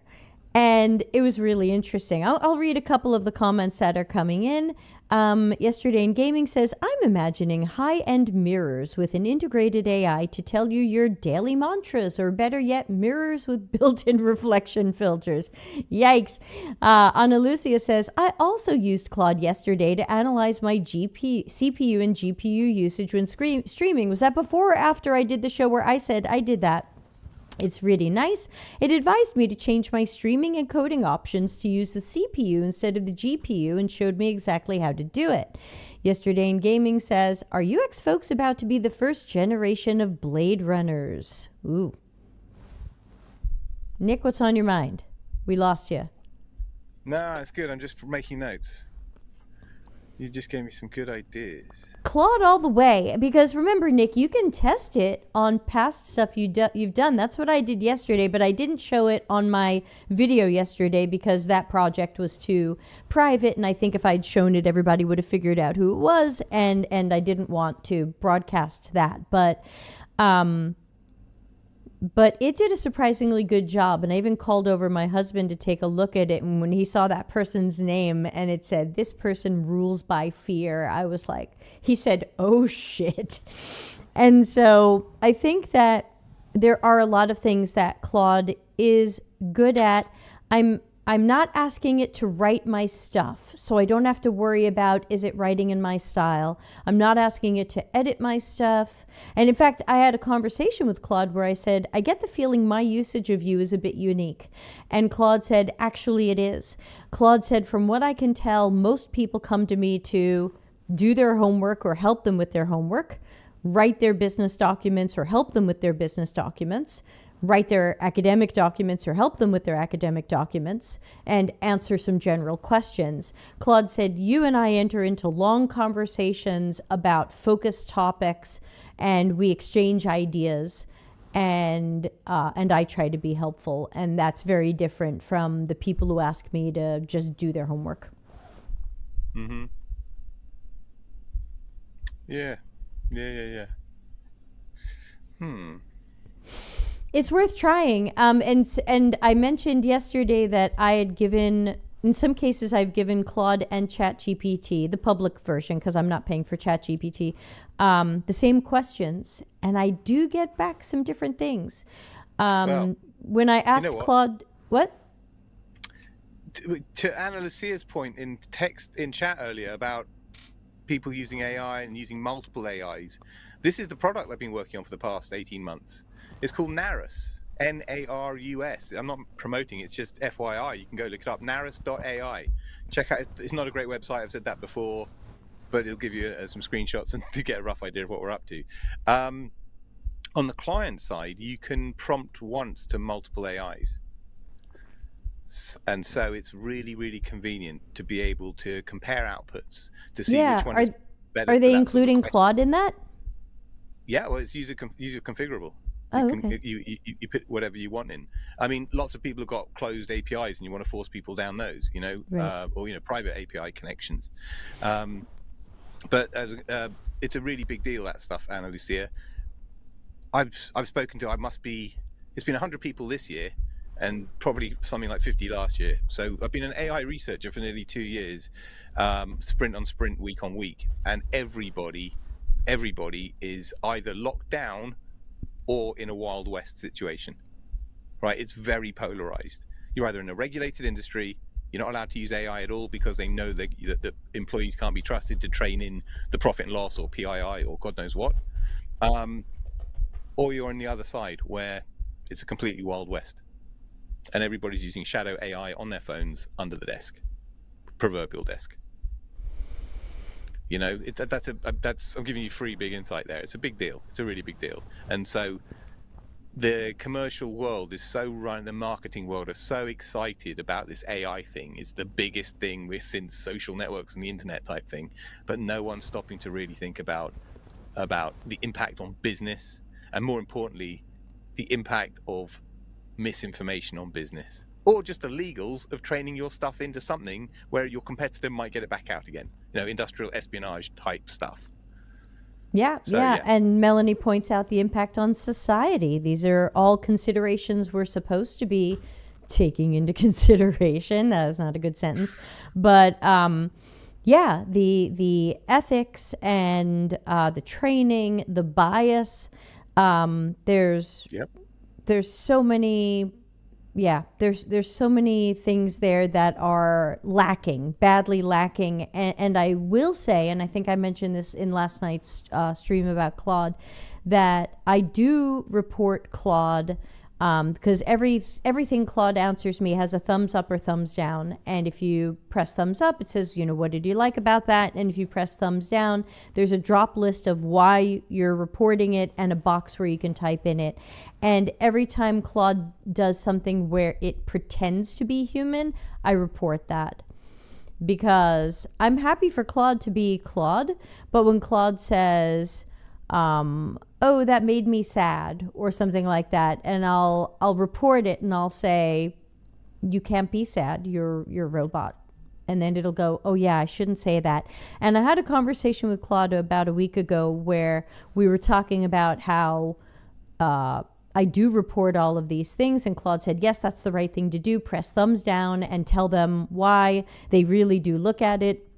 And it was really interesting. I'll read a couple of the comments that are coming in. Yesterday in Gaming says, I'm imagining high-end mirrors with an integrated AI to tell you your daily mantras, or better yet, mirrors with built-in reflection filters. Yikes. Ana Lucia says, I also used Claude yesterday to analyze my CPU and GPU usage when streaming. Was that before or after I did the show where I said I did that? It's really nice. It advised me to change my streaming and coding options to use the CPU instead of the GPU and showed me exactly how to do it. Yesterday in Gaming says, are UX folks about to be the first generation of Blade Runners? Ooh. Nick, what's on your mind? We lost you. No, it's good. I'm just making notes. You just gave me some good ideas. Claude all the way, because remember, Nick, you can test it on past stuff you've done. That's what I did yesterday, but I didn't show it on my video yesterday because that project was too private, and I think if I'd shown it, everybody would have figured out who it was, and I didn't want to broadcast that. But it did a surprisingly good job, and I even called over my husband to take a look at it, and when he saw that person's name and it said, this person rules by fear, I was like, he said, oh shit. And so I think that there are a lot of things that Claude is good at. I'm I'm not asking it to write my stuff, so I don't have to worry about, is it writing in my style? I'm not asking it to edit my stuff. And in fact, I had a conversation with Claude where I said, I get the feeling my usage of you is a bit unique. And Claude said, actually it is. Claude said, from what I can tell, most people come to me to do their homework or help them with their homework, write their business documents or help them with their business documents, write their academic documents or help them with their academic documents, and answer some general questions. Claude said, you and I enter into long conversations about focused topics, and we exchange ideas, and I try to be helpful. And that's very different from the people who ask me to just do their homework. Mm-hmm. Yeah. It's worth trying. And I mentioned yesterday that I had given, in some cases, I've given Claude and ChatGPT, the public version, because I'm not paying for ChatGPT, the same questions. And I do get back some different things. Well, when I asked Claude, what? To Ana Lucia's point in chat earlier about people using AI and using multiple AIs, this is the product I've been working on for the past 18 months. It's called Narus, Narus. I'm not promoting it, it's just FYI. You can go look it up, narus.ai. Check out, it's not a great website, I've said that before, but it'll give you some screenshots and to get a rough idea of what we're up to. On the client side, you can prompt once to multiple AIs. And so it's really, really convenient to be able to compare outputs to see which one is better. Are they including Claude in that? Yeah, well, it's user configurable. You put whatever you want in. I mean, lots of people have got closed APIs, and you want to force people down those, right. Or private API connections. But it's a really big deal, that stuff, Ana Lucia. I've spoken to, it's been 100 people this year, and probably something like 50 last year. So I've been an AI researcher for nearly 2 years, sprint on sprint, week on week, and everybody is either locked down or in a Wild West situation, right? It's very polarized. You're either in a regulated industry, you're not allowed to use AI at all because they know that employees can't be trusted to train in the profit and loss or PII or God knows what, or you're on the other side where it's a completely Wild West. And everybody's using shadow AI on their phones under the desk, proverbial desk. I'm giving you free big insight there. It's a big deal. It's a really big deal. And so the commercial world is so run, the marketing world are so excited about this AI thing. It's the biggest thing since social networks and the internet type thing. But no one's stopping to really think about the impact on business, and more importantly, the impact of misinformation on business, or just the legals of training your stuff into something where your competitor might get it back out again. Industrial espionage type stuff. Yeah. And Melanie points out the impact on society. These are all considerations we're supposed to be taking into consideration. That was not a good sentence, but the ethics and the training, the bias. There's so many. There's so many things there that are badly lacking. And I will say, and I think I mentioned this in last night's stream about Claude, that I do report Claude because everything Claude answers me has a thumbs up or thumbs down. And if you press thumbs up, it says, what did you like about that? And if you press thumbs down, there's a drop list of why you're reporting it and a box where you can type in it. And every time Claude does something where it pretends to be human, I report that. Because I'm happy for Claude to be Claude, but when Claude says, oh, that made me sad, or something like that, and I'll report it and I'll say, you can't be sad, you're a robot. And then it'll go, oh yeah, I shouldn't say that. And I had a conversation with Claude about a week ago where we were talking about how I do report all of these things, and Claude said, yes, that's the right thing to do. Press thumbs down and tell them why. They really do look at it.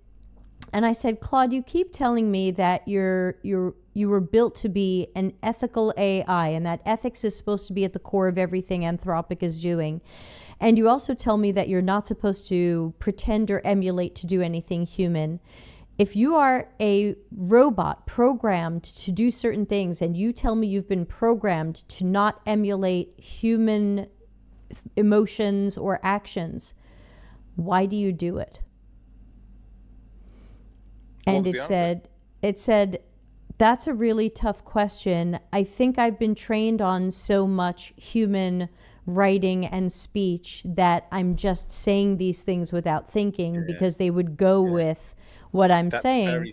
And I said, Claude, you keep telling me that you were built to be an ethical AI, and that ethics is supposed to be at the core of everything Anthropic is doing. And you also tell me that you're not supposed to pretend or emulate to do anything human. If you are a robot programmed to do certain things and you tell me you've been programmed to not emulate human emotions or actions, why do you do it? And it said, that's a really tough question. I think I've been trained on so much human writing and speech that I'm just saying these things without thinking because they would go with what I'm saying.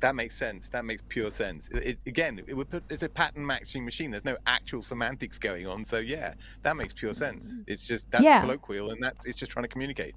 That makes sense. That makes pure sense. It's a pattern matching machine. There's no actual semantics going on. So yeah, that makes pure sense. It's just colloquial, and it's just trying to communicate.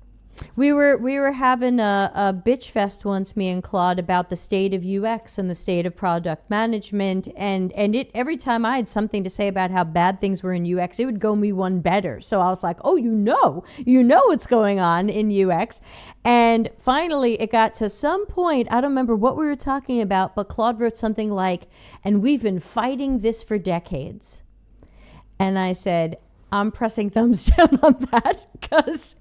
We were having a bitch fest once, me and Claude, about the state of UX and the state of product management, and it every time I had something to say about how bad things were in UX, it would go me one better. So I was like, oh, you know what's going on in UX. And finally it got to some point, I don't remember what we were talking about, but Claude wrote something like, and we've been fighting this for decades. And I said, I'm pressing thumbs down on that because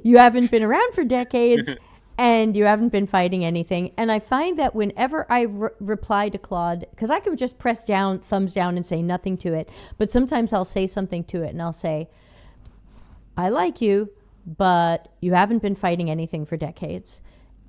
you haven't been around for decades and you haven't been fighting anything. And I find that whenever I reply to Claude, because I can just press down, thumbs down and say nothing to it. But sometimes I'll say something to it and I'll say, I like you, but you haven't been fighting anything for decades.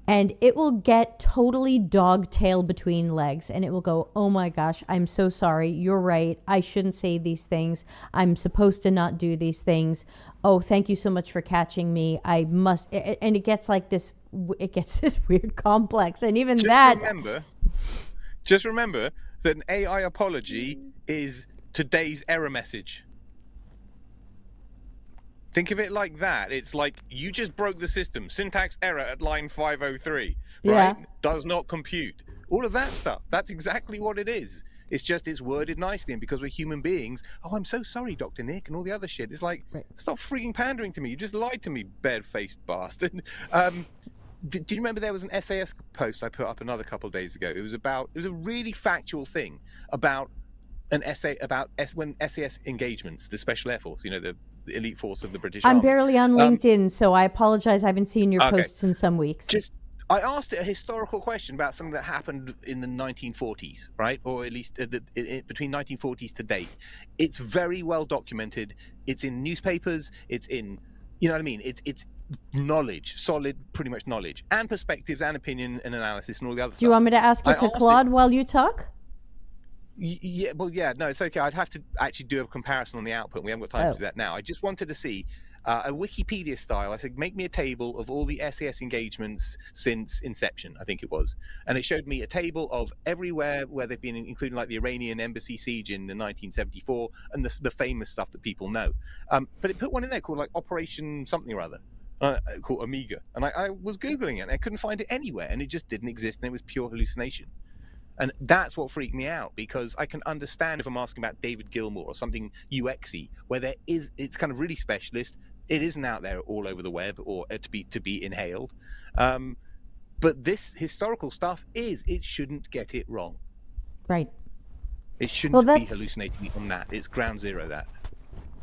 And it will get totally dog tail between legs. And it will go, oh my gosh, I'm so sorry. You're right. I shouldn't say these things. I'm supposed to not do these things. Oh, thank you so much for catching me. I must. And it gets like this, it gets this weird complex. And even just remember that an AI apology is today's error message. Think of it like that. It's like you just broke the system. Syntax error at line 503, right? Yeah. Does not compute. All of that stuff. That's exactly what it is. It's just it's worded nicely, and because we're human beings, oh, I'm so sorry, Dr. Nick, and all the other shit. It's like, stop freaking pandering to me. You just lied to me, bare-faced bastard. Do you remember there was an SAS post I put up another couple of days ago? It was a really factual thing about an essay about when SAS engagements, the Special Air Force, the elite force of the British Army. I'm barely on LinkedIn, so I apologize. I haven't seen your posts in some weeks. I asked it a historical question about something that happened in the 1940s, right? Or at least between 1940s to date. It's very well documented. It's in newspapers. It's in, you know what I mean? It's knowledge, solid, pretty much knowledge, and perspectives and opinion and analysis and all the other stuff. Do you want me to ask it to Claude while you talk? Yeah, no, it's okay. I'd have to actually do a comparison on the output. We haven't got time to do that now. I just wanted to see a Wikipedia style. I said, make me a table of all the SAS engagements since inception, I think it was. And it showed me a table of everywhere where they've been, including like the Iranian embassy siege in the 1974 and the famous stuff that people know. But it put one in there called like Operation something or other. Called Amiga. And I was Googling it and I couldn't find it anywhere. And it just didn't exist. And it was pure hallucination. And that's what freaked me out, because I can understand if I'm asking about David Gilmour or something UX-y, where it's kind of really specialist. It isn't out there all over the web or to be inhaled. But this historical stuff it shouldn't get it wrong. Right. It shouldn't be hallucinating on that. It's ground zero, that.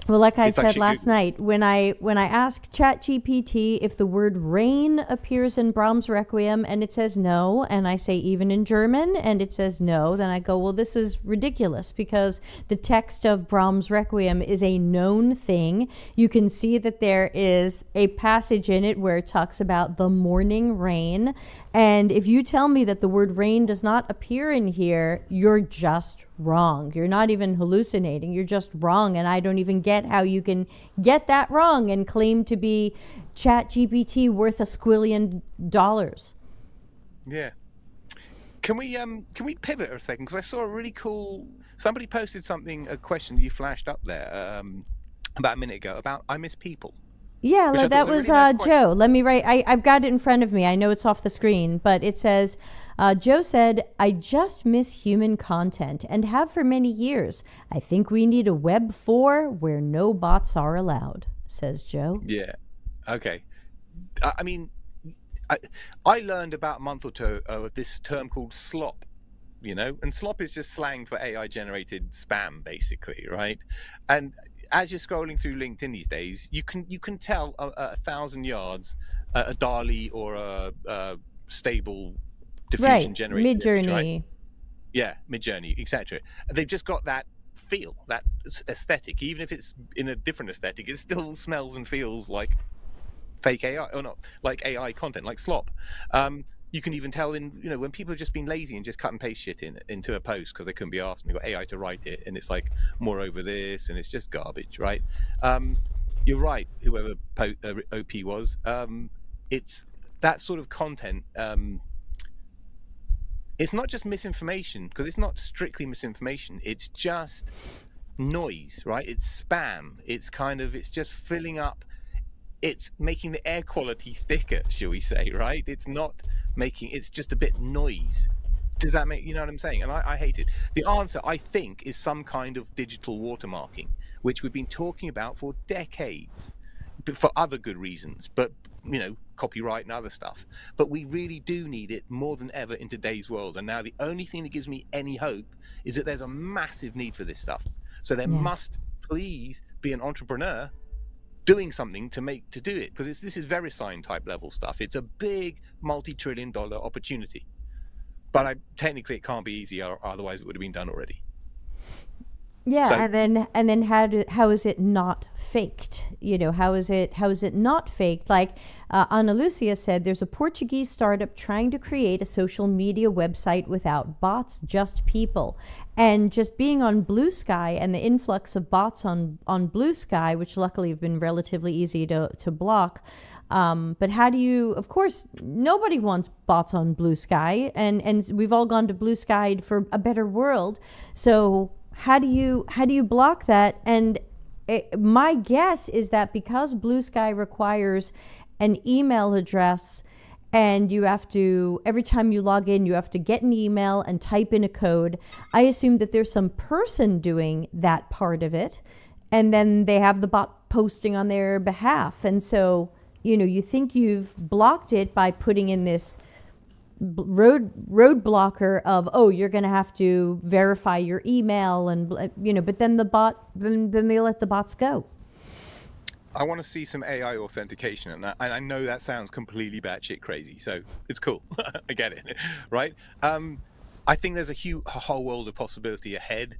Well, like I said last night, when I asked ChatGPT if the word rain appears in Brahms' Requiem and it says no, and I say even in German and it says no, then I go, well, this is ridiculous because the text of Brahms' Requiem is a known thing. You can see that there is a passage in it where it talks about the morning rain. And if you tell me that the word rain does not appear in here, you're just wrong. You're not even hallucinating. You're just wrong. And I don't even get how you can get that wrong and claim to be ChatGPT worth $1 squillion. Yeah. Can we pivot a second? Because I saw a really cool, somebody posted a question that you flashed up there about a minute ago about I miss people. Yeah, that was really nice Joe. Let me write. I've got it in front of me. I know it's off the screen, but it says, Joe said, I just miss human content and have for many years. I think we need a Web 4 where no bots are allowed, says Joe. Yeah. Okay. I mean, I learned about a month or two of this term called slop. And slop is just slang for AI generated spam, basically, right? And as you're scrolling through LinkedIn these days, you can tell a 1,000 yards a DALL-E or a stable diffusion Right. generated image, right? Mid-Journey. Yeah, Midjourney, etc. They've just got that feel, that aesthetic. Even if it's in a different aesthetic, it still smells and feels like fake AI, or not like AI content, like slop. You can even tell in, when people have just been lazy and just cut and paste shit into a post because they couldn't be asked and they got AI to write it, and it's like more over this and it's just garbage, right? You're right, whoever OP was. It's that sort of content. It's not just misinformation, because it's not strictly misinformation. It's just noise, right? It's spam. It's just filling up. It's making the air quality thicker, shall we say, right? It's just a bit noise. Does that make, you know what I'm saying? And I hate it. The answer, I think, is some kind of digital watermarking, which we've been talking about for decades, but for other good reasons, but, copyright and other stuff. But we really do need it more than ever in today's world. And now the only thing that gives me any hope is that there's a massive need for this stuff. So there must please be an entrepreneur doing something to do it, because this is VeriSign type level stuff. It's a big multi-trillion-dollar opportunity, but technically it can't be easy, or otherwise it would have been done already. Yeah, so, and then how is it not faked? How is it not faked? Like Ana Lucia said, there's a Portuguese startup trying to create a social media website without bots, just people. And just being on Blue Sky and the influx of bots on Blue Sky, which luckily have been relatively easy to block. But how do you, of course, nobody wants bots on Blue Sky, and we've all gone to Blue Sky for a better world. So how do you block that? And my guess is that because Blue Sky requires an email address, and you have to, every time you log in, you have to get an email and type in a code. I assume that there's some person doing that part of it, and then they have the bot posting on their behalf. And so, you think you've blocked it by putting in this road blocker of, you're going to have to verify your email, and but then then they let the bots go. I want to see some AI authentication, and I know that sounds completely batshit crazy, so it's cool. I get it, right? I think there's a whole world of possibility ahead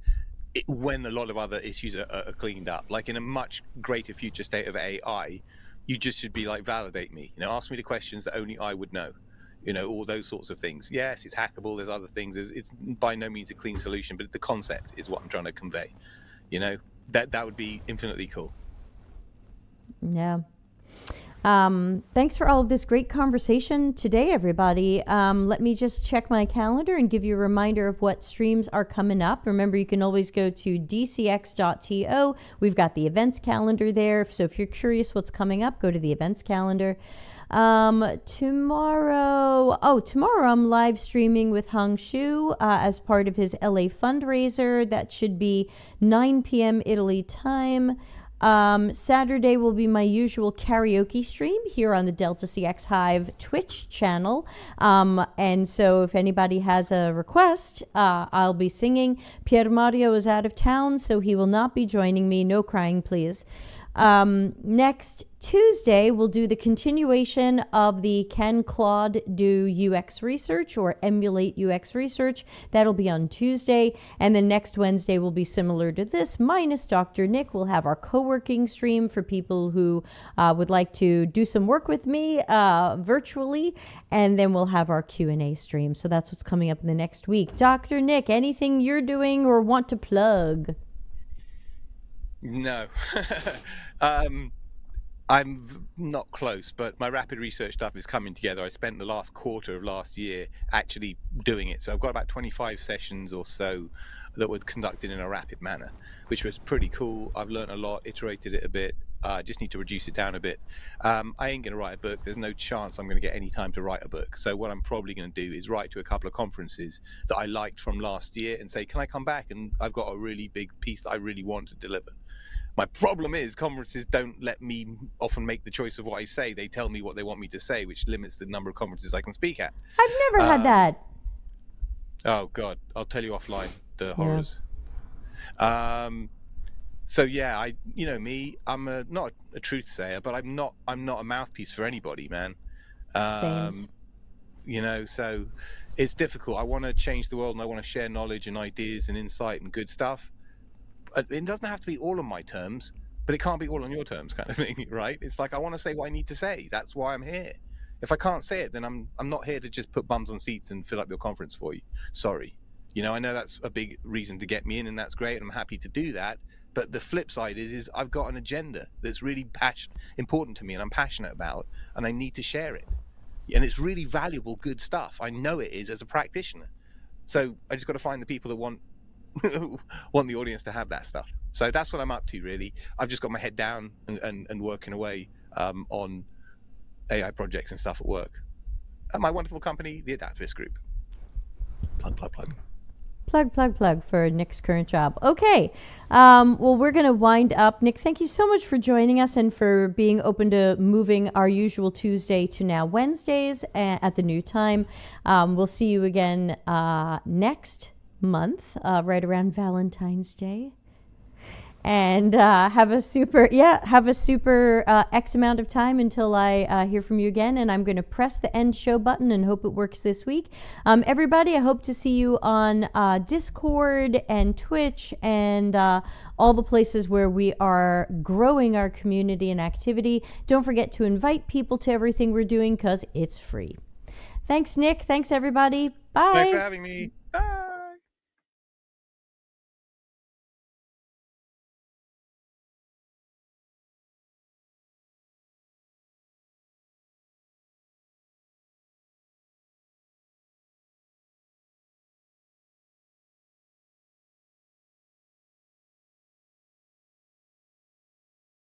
when a lot of other issues are cleaned up. Like in a much greater future state of AI, you just should be like, validate me, ask me the questions that only I would know. All those sorts of things. Yes, it's hackable. There's other things. It's by no means a clean solution, but the concept is what I'm trying to convey. That would be infinitely cool. Yeah. Thanks for all of this great conversation today, everybody. Let me just check my calendar and give you a reminder of what streams are coming up. Remember, you can always go to dcx.to. We've got the events calendar there. So if you're curious what's coming up, go to the events calendar. Tomorrow I'm live streaming with Hong Shu as part of his LA fundraiser. That should be 9 p.m. Italy time. Saturday will be my usual karaoke stream here on the Delta CX Hive Twitch channel. And so if anybody has a request, I'll be singing. Pier Mario is out of town, so he will not be joining me. No crying, please. Next Tuesday, we'll do the continuation of the Can Claude do UX research or emulate UX research. That'll be on Tuesday. And then next Wednesday will be similar to this, minus Dr. Nick. We'll have our co-working stream for people who would like to do some work with me virtually. And then we'll have our Q&A stream. So that's what's coming up in the next week. Dr. Nick, anything you're doing or want to plug? No. I'm not close, but my rapid research stuff is coming together. I spent the last quarter of last year actually doing it. So I've got about 25 sessions or so that were conducted in a rapid manner, which was pretty cool. I've learned a lot, iterated it a bit. I just need to reduce it down a bit. I ain't going to write a book. There's no chance I'm going to get any time to write a book. So what I'm probably going to do is write to a couple of conferences that I liked from last year and say, can I come back? And I've got a really big piece that I really want to deliver. My problem is conferences don't let me often make the choice of what I say. They tell me what they want me to say, which limits the number of conferences I can speak at. I've never had that. Oh, God. I'll tell you offline the horrors. So yeah, you know me, I'm not a truth sayer, but I'm not a mouthpiece for anybody, man. Sames. You know, so it's difficult. I want to change the world and I want to share knowledge and ideas and insight and good stuff. It doesn't have to be all on my terms, but it can't be all on your terms, kind of thing, right? It's like I want to say what I need to say. That's why I'm here. If I can't say it, then I'm not here to just put bums on seats and fill up your conference for you. Sorry. You know, I know that's a big reason to get me in, and that's great, and I'm happy to do that. But the flip side is I've got an agenda that's really important to me, and I'm passionate about, and I need to share it. And it's really valuable, good stuff. I know it is as a practitioner. So I just got to find the people that want the audience to have that stuff. So that's what I'm up to, really. I've just got my head down and working away on AI projects and stuff at work. And my wonderful company, the Adaptivist Group. Plug, plug, plug. Plug, plug, plug for Nick's current job. Okay. Well, we're going to wind up. Nick, thank you so much for joining us and for being open to moving our usual Tuesday to now Wednesdays at the new time. We'll see you again next month, right around Valentine's Day. And have a super X amount of time until I hear from you again. And I'm going to press the end show button and hope it works this week. Everybody, I hope to see you on Discord and Twitch and all the places where we are growing our community and activity. Don't forget to invite people to everything we're doing because it's free. Thanks, Nick. Thanks, everybody. Bye. Thanks for having me.